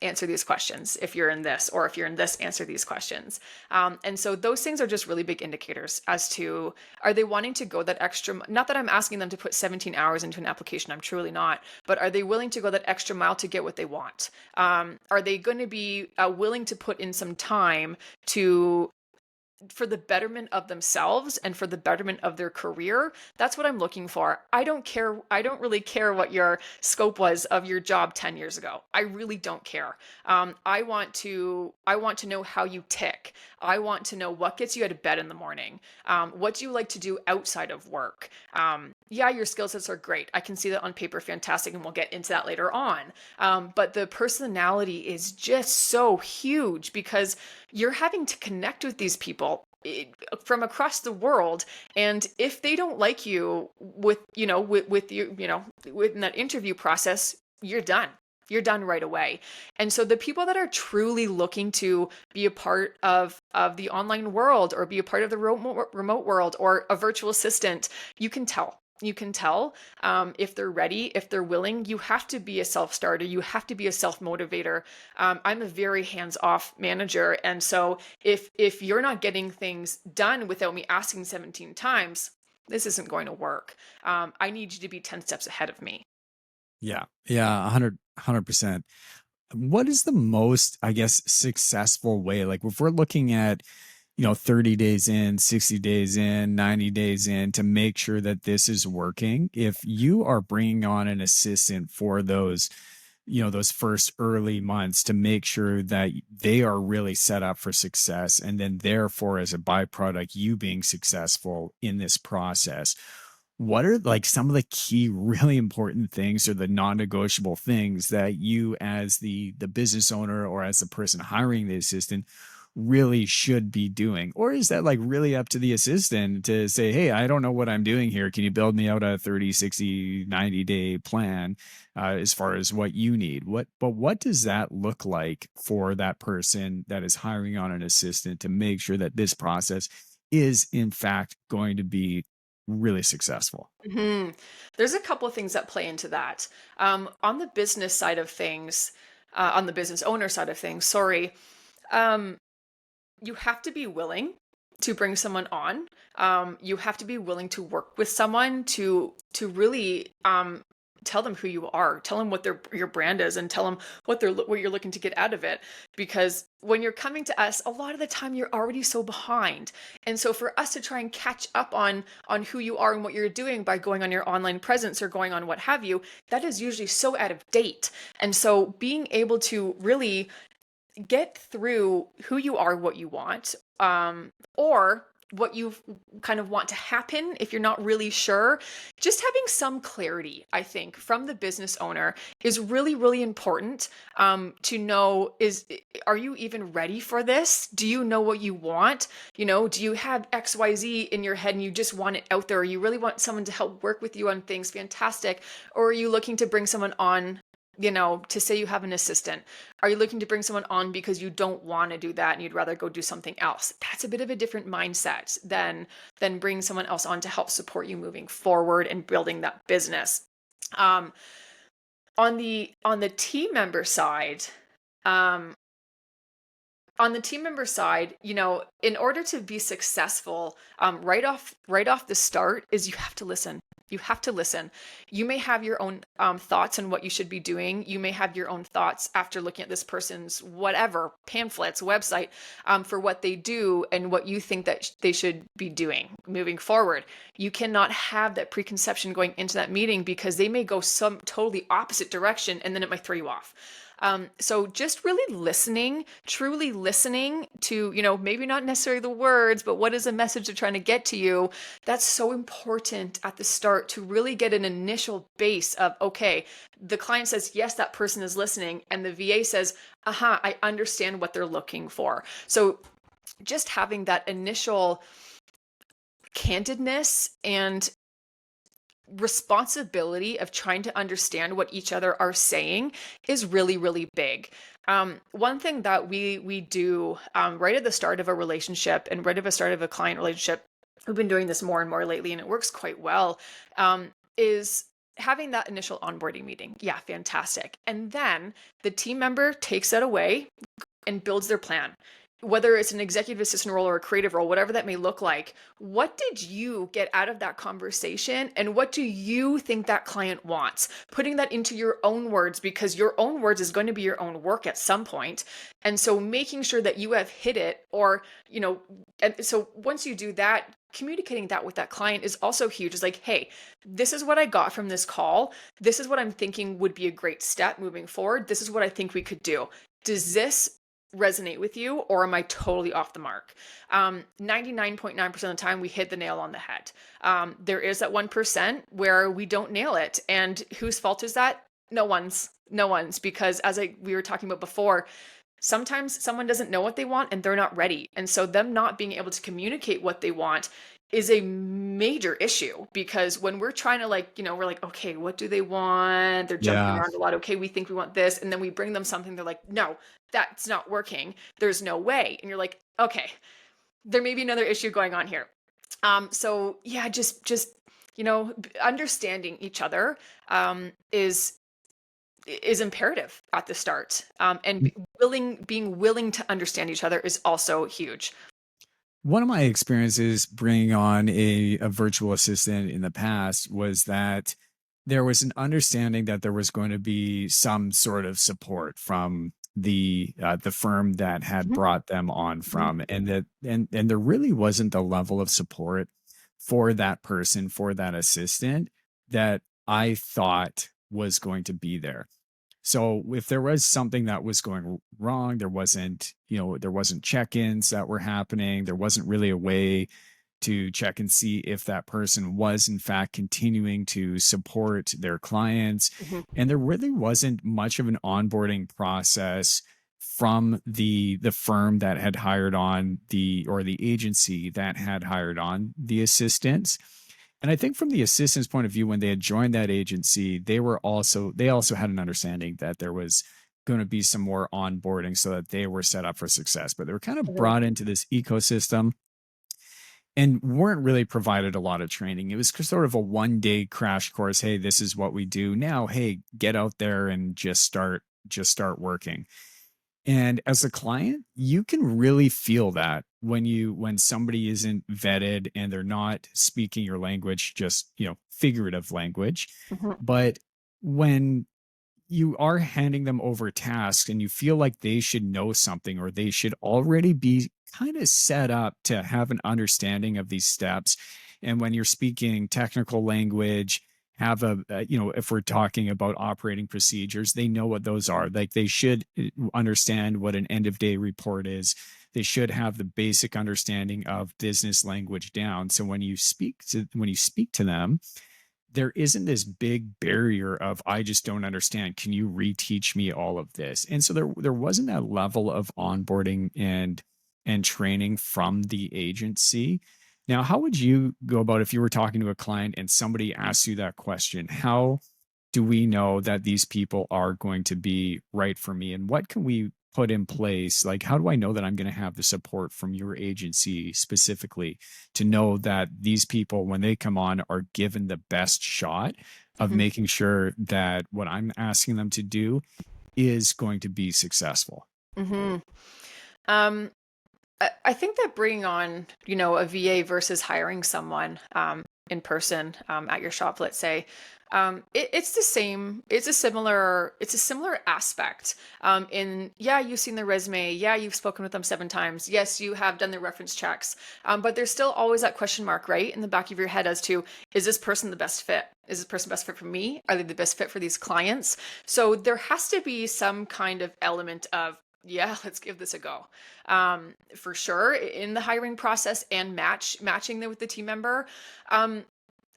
Answer these questions if you're in this, or if you're in this, answer these questions. And so those things are just really big indicators as to, are they wanting to go that extra, not that I'm asking them to put 17 hours into an application, I'm truly not, but are they willing to go that extra mile to get what they want? Are they going to be willing to put in some time for the betterment of themselves and for the betterment of their career? That's what I'm looking for. I don't care. I don't really care what your scope was of your job 10 years ago. I really don't care. I want to know how you tick. I want to know what gets you out of bed in the morning. What do you like to do outside of work? Your skill sets are great. I can see that on paper, fantastic, and we'll get into that later on. But the personality is just so huge because you're having to connect with these people from across the world, and if they don't like you within that interview process, you're done right away. And so the people that are truly looking to be a part of the online world, or be a part of the remote world, or a virtual assistant, you can tell. You can tell if they're ready, if they're willing. You have to be a self-starter. You have to be a self-motivator. I'm a very hands-off manager. And so if you're not getting things done without me asking 17 times, this isn't going to work. I need you to be 10 steps ahead of me. Yeah. Yeah. 100%. What is the most, I guess, successful way? Like if we're looking at, 30 days in, 60 days in, 90 days in, to make sure that this is working, if you are bringing on an assistant for those first early months to make sure that they are really set up for success, and then therefore as a byproduct you being successful in this process, what are like some of the key really important things, or the non-negotiable things that you as the business owner, or as the person hiring the assistant, really should be doing? Or is that like really up to the assistant to say, hey, I don't know what I'm doing here, can you build me out a 30, 60, 90-day plan as far as what you need? What does that look like for that person that is hiring on an assistant to make sure that this process is in fact going to be really successful? hmm There's a couple of things that play into that. On the business side of things, on the business owner side of things, sorry, um, you have to be willing to bring someone on. You have to be willing to work with someone to really tell them who you are, tell them what your brand is, and tell them what you're looking to get out of it. Because when you're coming to us, a lot of the time you're already so behind, and so for us to try and catch up on who you are and what you're doing by going on your online presence or going on what have you, that is usually so out of date. And so being able to really get through who you are, what you want, or what you kind of want to happen if you're not really sure. Just having some clarity, I think, from the business owner is really, really important, to know, are you even ready for this? Do you know what you want? Do you have XYZ in your head and you just want it out there? Or you really want someone to help work with you on things? Fantastic. Or are you looking to bring someone on, to say you have an assistant? Are you looking to bring someone on because you don't want to do that and you'd rather go do something else? That's a bit of a different mindset than bringing someone else on to help support you moving forward and building that business. Um, on the team member side, um, in order to be successful, right off the start, is you have to listen. You have to listen. You may have your own thoughts on what you should be doing. You may have your own thoughts after looking at this person's whatever pamphlets, website, for what they do and what you think that they should be doing moving forward. You cannot have that preconception going into that meeting, because they may go some totally opposite direction, and then it might throw you off. So just really listening, truly listening to, maybe not necessarily the words, but what is the message they're trying to get to you? That's so important at the start, to really get an initial base of, okay, the client says, yes, that person is listening. And the VA says, aha, I understand what they're looking for. So just having that initial candidness and responsibility of trying to understand what each other are saying is really, really big. One thing that we do, right at the start of a relationship and right at the start of a client relationship, we've been doing this more and more lately, and it works quite well, is having that initial onboarding meeting. Yeah, fantastic. And then the team member takes that away and builds their plan. Whether it's an executive assistant role or a creative role, whatever that may look like, what did you get out of that conversation? And what do you think that client wants? Putting that into your own words, because your own words is going to be your own work at some point. And so making sure that you have hit it, and so once you do that, communicating that with that client is also huge. It's like, hey, this is what I got from this call. This is what I'm thinking would be a great step moving forward. This is what I think we could do. Does this resonate with you, or am I totally off the mark? 99.9% of the time we hit the nail on the head. There is that 1% where we don't nail it. And whose fault is that? No one's, because we were talking about before, sometimes someone doesn't know what they want and they're not ready. And so them not being able to communicate what they want is a major issue, because when we're trying to we're like, okay, what do they want? They're jumping Yeah. around a lot. Okay, we think we want this. And then we bring them something. They're like, no, that's not working. There's no way. And you're like, okay, there may be another issue going on here. So yeah, just, understanding each other, is imperative at the start. And being willing to understand each other is also huge. One of my experiences bringing on a virtual assistant in the past was that there was an understanding that there was going to be some sort of support from the firm that had Mhm, brought them on mhm, from, and and there really wasn't the level of support for that person, for that assistant, that I thought was going to be there. So if there was something that was going wrong, there wasn't check-ins that were happening. There wasn't really a way to check and see if that person was in fact continuing to support their clients. mhm, And there really wasn't much of an onboarding process from the firm that had hired on the agency that had hired on the assistants. And I think from the assistant's point of view, when they had joined that agency, they also had an understanding that there was going to be some more onboarding so that they were set up for success. But they were kind of mhm, brought into this ecosystem and weren't really provided a lot of training. It was sort of a 1 day crash course. Hey, this is what we do now. Hey, get out there and just start working. And as a client, you can really feel that when somebody isn't vetted and they're not speaking your language, just, figurative language. mhm, But when you are handing them over tasks and you feel like they should know something, or they should already be kind of set up to have an understanding of these steps. And when you're speaking technical language, have if we're talking about operating procedures, they know what those are. Like, they should understand what an end of day report is. They should have the basic understanding of business language down. So when you speak to them, there isn't this big barrier of I just don't understand. Can you reteach me all of this? And so there wasn't that level of onboarding and training from the agency. Now, how would you go about if you were talking to a client and somebody asks you that question? How do we know that these people are going to be right for me? And what can we put in place? Like, how do I know that I'm going to have the support from your agency specifically to know that these people, when they come on, are given the best shot of Mhm. making sure that what I'm asking them to do is going to be successful? Mhm. Um, I think that bringing on, a VA versus hiring someone in person at your shop, let's say, it's the same. It's a similar aspect. Yeah, you've seen their resume. Yeah, you've spoken with them 7 times. Yes, you have done their reference checks. But there's still always that question mark, right, in the back of your head as to, is this person the best fit? Is this person best fit for me? Are they the best fit for these clients? So there has to be some kind of element of, yeah, let's give this a go. For sure in the hiring process and matching them with the team member.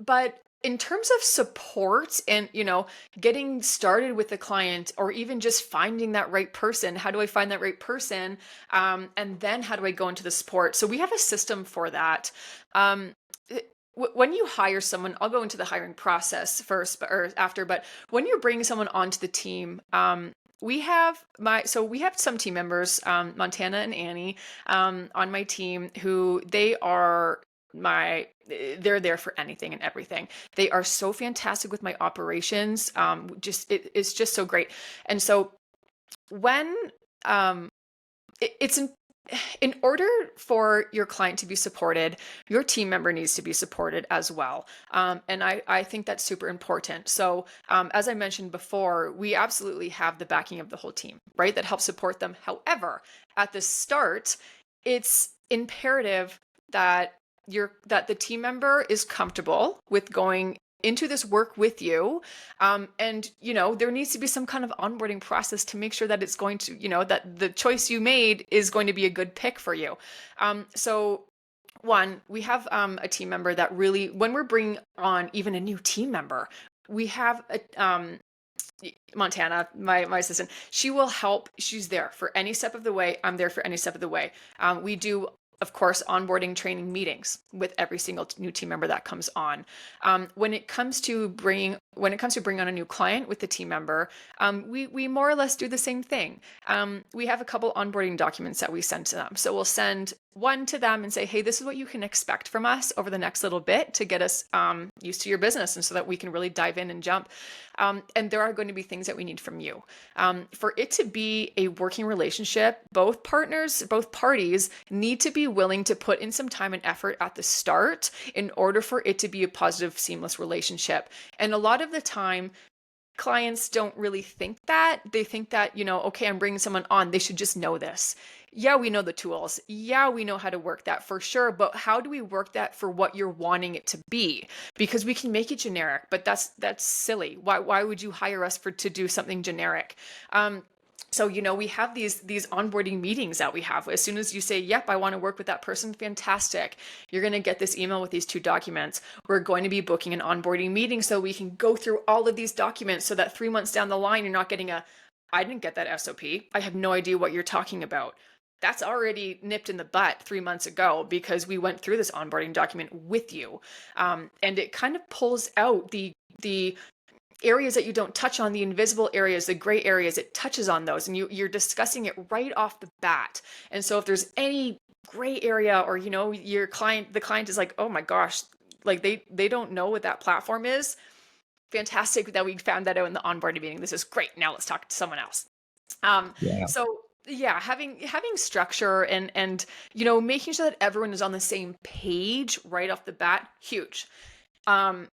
But in terms of support and, getting started with the client, or even just finding that right person, how do I find that right person? And then how do I go into the support? So we have a system for that. Um, when you hire someone, I'll go into the hiring process first or after, but when you're bringing someone onto the team, we have some team members, Montana and Annie, on my team, who they're there for anything and everything. They are so fantastic with my operations. It's just so great. And so when it's in order for your client to be supported, your team member needs to be supported as well. And I think that's super important. So, as I mentioned before, we absolutely have the backing of the whole team, right? That helps support them. However, at the start, it's imperative that that the team member is comfortable with going into this work with you. And, there needs to be some kind of onboarding process to make sure that it's going to, that the choice you made is going to be a good pick for you. So one, we have a team member that really, when we're bringing on even a new team member, we have Montana, my assistant. She will help. She's there for any step of the way. I'm there for any step of the way. We do, of course, onboarding training meetings with every single new team member that comes on. When it comes to bringing on a new client with the team member, we more or less do the same thing. We have a couple onboarding documents that we send to them. So we'll send one to them and say, hey, this is what you can expect from us over the next little bit to get us used to your business, and so that we can really dive in and jump. And there are going to be things that we need from you. For it to be a working relationship, both parties need to be willing to put in some time and effort at the start in order for it to be a positive, seamless relationship. And a lot of the time, clients don't really think that. They think that, okay, I'm bringing someone on, they should just know this. Yeah, we know the tools. Yeah, we know how to work that for sure. But how do we work that for what you're wanting it to be? Because we can make it generic, but that's silly. Why would you hire us to do something generic? So, we have these onboarding meetings that we have. As soon as you say, yep, I want to work with that person, fantastic. You're going to get this email with these 2 documents. We're going to be booking an onboarding meeting so we can go through all of these documents, so that 3 months down the line, you're not getting I didn't get that SOP. I have no idea what you're talking about. That's already nipped in the butt 3 months ago, because we went through this onboarding document with you. And it kind of pulls out the areas that you don't touch on, the invisible areas, the gray areas. It touches on those, and you're discussing it right off the bat. And so if there's any gray area, or the client is like, oh my gosh, like they don't know what that platform is, fantastic that we found that out in the onboarding meeting. This is great. Now let's talk to someone else. Yeah. So yeah, having structure and making sure that everyone is on the same page right off the bat, huge. um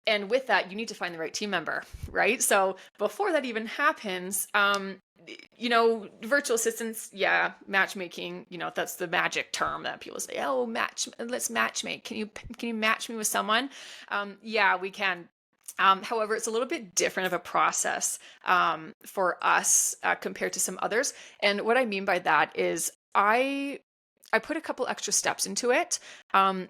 and with that, you need to find the right team member, right? So before that even happens, virtual assistants, yeah, matchmaking, that's the magic term that people say, oh, let's matchmake. Can you match me with someone? Yeah, we can. However, it's a little bit different of a process for us compared to some others. And what I mean by that is, I I put a couple extra steps into it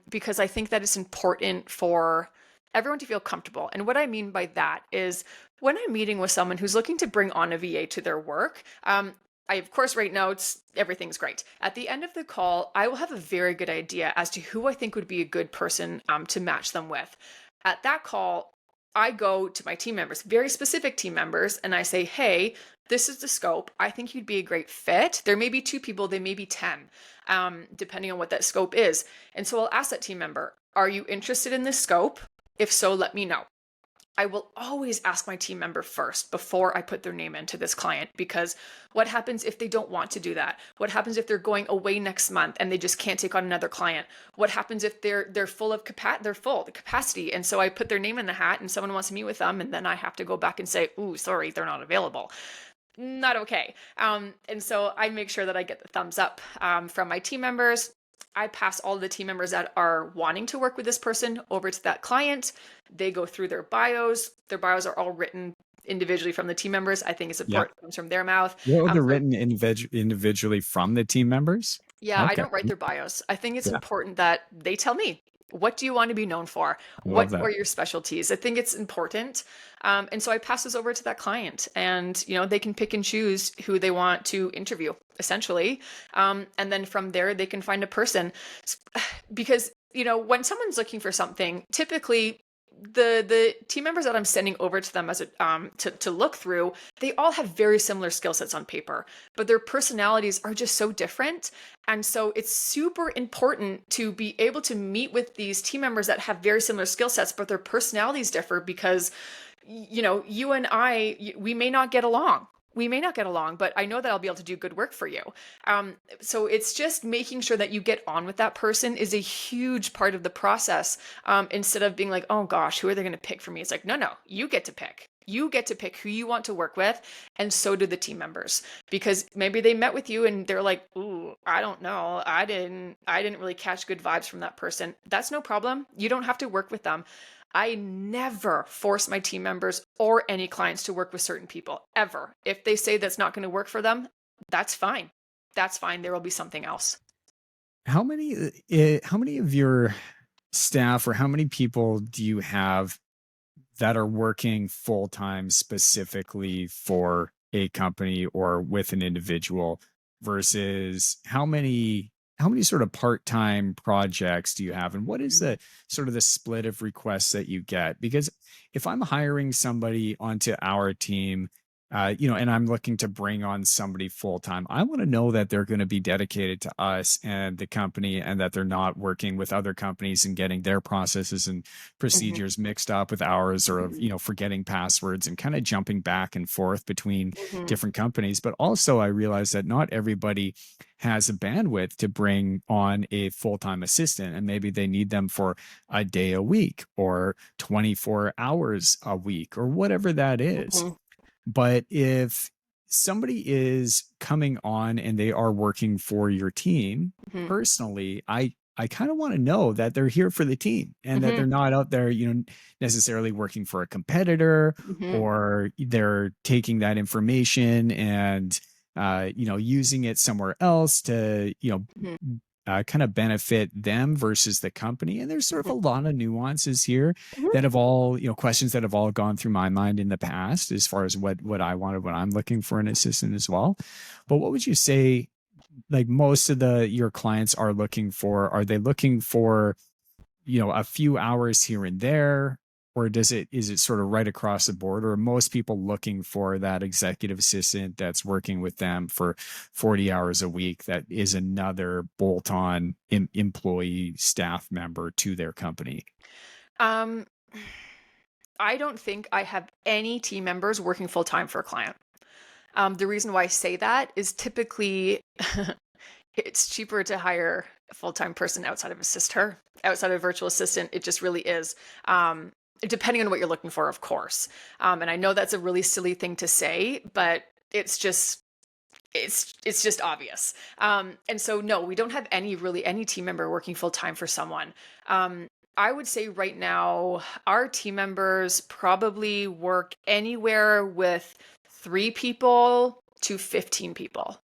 because I think that it's important for everyone to feel comfortable. And what I mean by that is when I'm meeting with someone who's looking to bring on a VA to their work, I of course write notes, everything's great. At the end of the call, I will have a very good idea as to who I think would be a good person to match them with. At that call, I go to my team members, very specific team members, and I say, hey, this is the scope. I think you'd be a great fit. There may be 2 people, there may be 10, depending on what that scope is. And so I'll ask that team member, are you interested in this scope? If so, let me know. I will always ask my team member first before I put their name into this client, because what happens if they don't want to do that? What happens if they're going away next month and they just can't take on another client? What happens if they're full of the capacity, and so I put their name in the hat and someone wants to meet with them and then I have to go back and say, "Ooh, sorry, they're not available." Not okay. And so I make sure that I get the thumbs up from my team members. I pass all the team members that are wanting to work with this person over to that client. They go through their bios. Their bios are all written individually from the team members. I think it's Yeah. important it comes from their mouth. Well, they're So written individually from the team members? yeah, I Okay. don't write their bios. I think it's Yeah, important that they tell me, what do you want to be known for? I love What that. are your specialties? I think it's important. And so I pass this over to that client, and they can pick and choose who they want to interview, essentially. And then from there, they can find a person. Because, when someone's looking for something, typically the team members that I'm sending over to them as to look through, they all have very similar skill sets on paper, but their personalities are just so different. And so it's super important to be able to meet with these team members that have very similar skill sets, but their personalities differ, because you and we may not get along. We may not get along, but I know that I'll be able to do good work for you. So it's just making sure that you get on with that person is a huge part of the process. Instead of being like, oh gosh, who are they going to pick for me? It's like, no, you get to pick. You get to pick who you want to work with, and so do the team members. Because maybe they met with you and they're like, "Ooh, I don't know. I didn't really catch good vibes from that person." That's no problem. You don't have to work with them. I never force my team members or any clients to work with certain people, ever. If they say that's not going to work for them, that's fine. That's fine. There will be something else. How many of your staff, or how many people do you have that are working full time specifically for a company or with an individual, versus how many sort of part-time projects do you have, and what is the sort of the split of requests that you get? Because if I'm hiring somebody onto our team, and I'm looking to bring on somebody full time, I want to know that they're going to be dedicated to us and the company, and that they're not working with other companies and getting their processes and Mhm, procedures mixed up with ours, or mhm, forgetting passwords and kind of jumping back and forth between mhm, different companies. But also, I realize that not everybody has a bandwidth to bring on a full-time assistant, and maybe they need them for a day a week or 24 hours a week or whatever that is. mhm, But if somebody is coming on and they are working for your team, mhm, personally, I kind of want to know that they're here for the team, and that mhm, they're not out there, necessarily working for a competitor, mhm, or they're taking that information and using it somewhere else to, mhm, kind of benefit them versus the company. And there's sort of mhm, a lot of nuances here mhm. that have all, questions that have all gone through my mind in the past, as far as what I wanted when I'm looking for an assistant as well. But what would you say, like, most of the your clients are looking for? Are they looking for, a few hours here and there, or is it sort of right across the board, or are most people looking for that executive assistant that's working with them for 40 hours a week, that is another bolt-on employee staff member to their company? Um, I don't think I have any team members working full time for a client. The reason why I say that is typically it's cheaper to hire a full-time person outside of outside of virtual assistant. It just really is. Depending on what you're looking for, of course. And I know that's a really silly thing to say, but it's just obvious. And so no, we don't have any team member working full time for someone. I would say right now our team members probably work anywhere with 3 people to 15 people.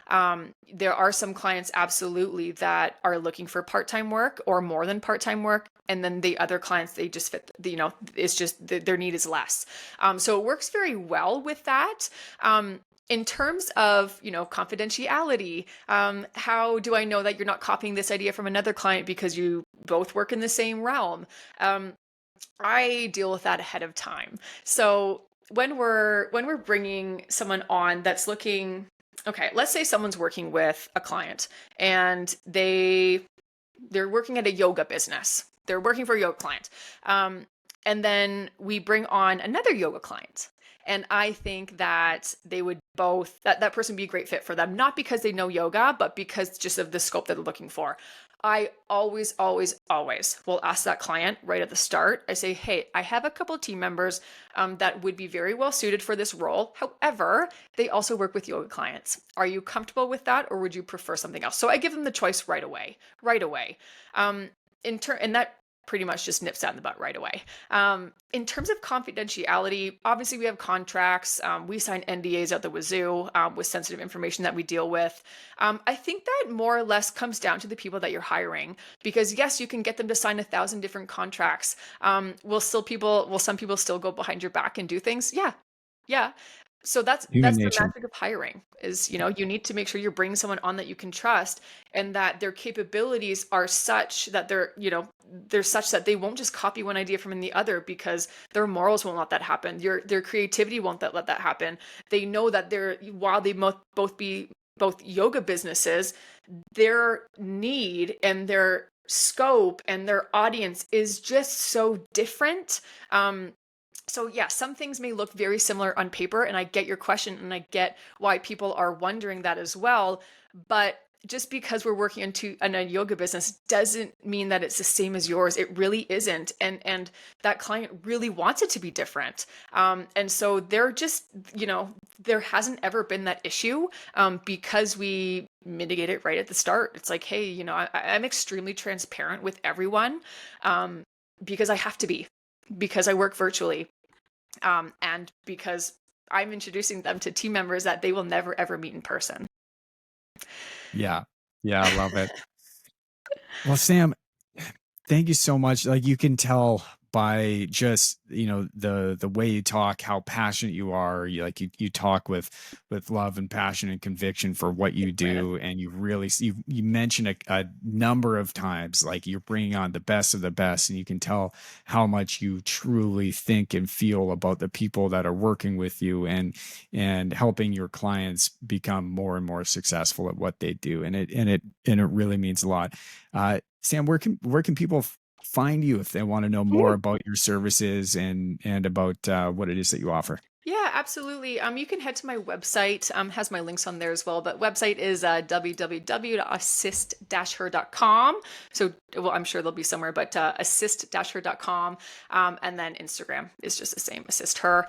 There are some clients absolutely that are looking for part-time work or more than part-time work. And then the other clients, they just fit, it's just their need is less. So it works very well with that. In terms of, confidentiality, how do I know that you're not copying this idea from another client because you both work in the same realm? I deal with that ahead of time. So when we're bringing someone on that's looking, okay, let's say someone's working with a client and they're working at a yoga business. They're working for a yoga client. And then we bring on another yoga client. And I think that they would both, that person would be a great fit for them, not because they know yoga, but because just of the scope that they're looking for. I always, always, always will ask that client right at the start. I say, hey, I have a couple of team members that would be very well suited for this role. However, they also work with yoga clients. Are you comfortable with that, or would you prefer something else? So I give them the choice right away, right away. And that pretty much just nips that in the butt right away. In terms of confidentiality, obviously we have contracts. We sign NDAs out the wazoo with sensitive information that we deal with. I think that more or less comes down to the people that you're hiring, because yes, you can get them to sign 1,000 different contracts. Will some people still go behind your back and do things? Yeah. Yeah. So that's Human the nature. magic of hiring is, you need to make sure you're bringing someone on that you can trust, and that their capabilities are such that they're such that they won't just copy one idea from the other, because their morals won't let that happen. Their creativity won't let that happen. They know that while they both be both yoga businesses, their need and their scope and their audience is just so different. So yeah, some things may look very similar on paper, and I get your question and I get why people are wondering that as well. But just because we're working in a yoga business doesn't mean that it's the same as yours. It really isn't. And that client really wants it to be different. And so they're just, there hasn't ever been that issue because we mitigate it right at the start. It's like, hey, I'm extremely transparent with everyone because I have to be, because I work virtually. And because I'm introducing them to team members that they will never ever meet in person. Yeah. Yeah, I love it. Well, Sam, thank you so much. Like, you can tell by just, the way you talk, how passionate you are. You talk with love and passion and conviction for what you do, and you mentioned a number of times, like, you're bringing on the best of the best, and you can tell how much you truly think and feel about the people that are working with you, and helping your clients become more and more successful at what they do, and it really means a lot. Sam, where can people find you if they want to know more about your services and about what it is that you offer? Yeah, absolutely. You can head to my website. Has my links on there as well. But website is www.assist-her.com. So, well, I'm sure they'll be somewhere, but assist-her.com. And then Instagram is just the same, assist her.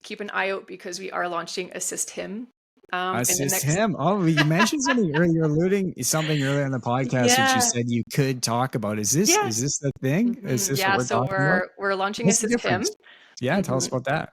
Keep an eye out because we are launching assist him in the Assist next. him. Oh, you mentioned something earlier. You're alluding something earlier in the podcast, which you Yeah. said you could talk about. Is this Yeah. is this the thing? Is this what Yeah. we're So talking about? we're launching What's the assist him. difference? Yeah, tell us about that.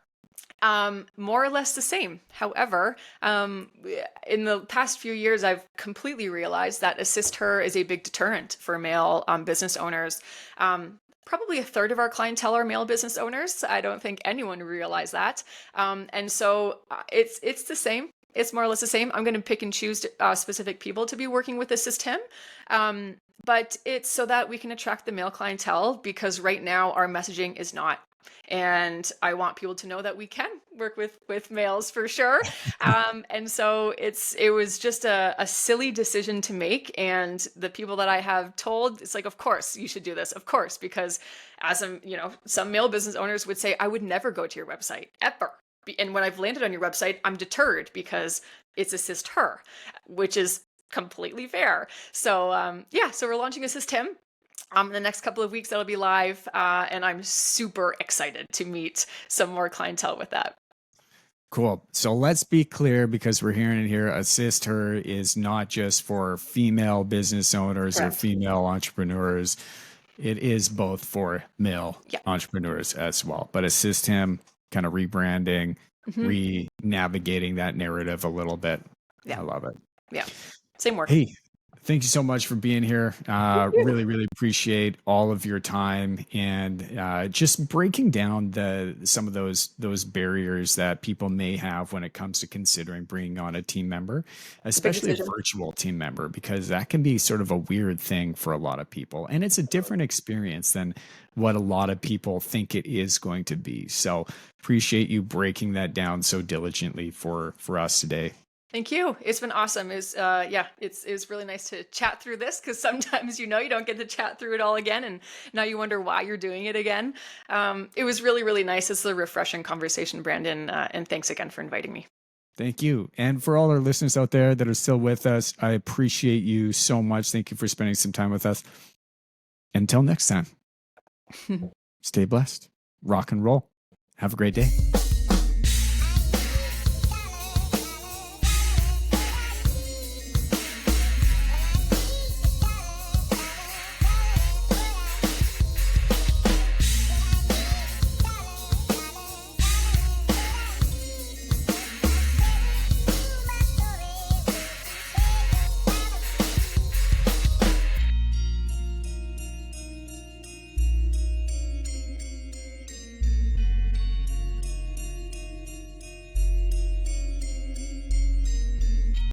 More or less the same. However, in the past few years, I've completely realized that assist her is a big deterrent for male business owners. Probably a third of our clientele are male business owners. I don't think anyone realized that. And so it's the same. It's more or less the same. I'm going to pick and choose specific people to be working with Assist Him. But it's so that we can attract the male clientele, because right now our messaging is not. And I want people to know that we can work with males for sure. And so it was just a silly decision to make. And the people that I have told, it's like, of course you should do this, of course, because as some male business owners would say, I would never go to your website ever. And when I've landed on your website, I'm deterred because it's Assist Her, which is completely fair. So so we're launching Assist Him. In the next couple of weeks, that'll be live, and I'm super excited to meet some more clientele with that. Cool. So let's be clear, because we're hearing it here. Assist Her is not just for female business owners or Correct. female entrepreneurs. It is both for male Yeah. entrepreneurs as well. But Assist Him, kind of rebranding, Hmm. re-navigating that narrative a little bit. Yeah. I love it. Yeah. Same work. Hey, thank you so much for being here. Thank you. Really, really appreciate all of your time and just breaking down the some of those barriers that people may have when it comes to considering bringing on a team member, It's a big especially a decision. virtual team member, because that can be sort of a weird thing for a lot of people, and it's a different experience than what a lot of people think it is going to be. So, appreciate you breaking that down so diligently for us today. Thank you. It's been awesome. Yeah, it's really nice to chat through this because sometimes you don't get to chat through it all again, and now you wonder why you're doing it again. It was really nice. It's a refreshing conversation, Brandon, and thanks again for inviting me. Thank you. And for all our listeners out there that are still with us, I appreciate you so much. Thank you for spending some time with us. Until next time, stay blessed, rock and roll. Have a great day.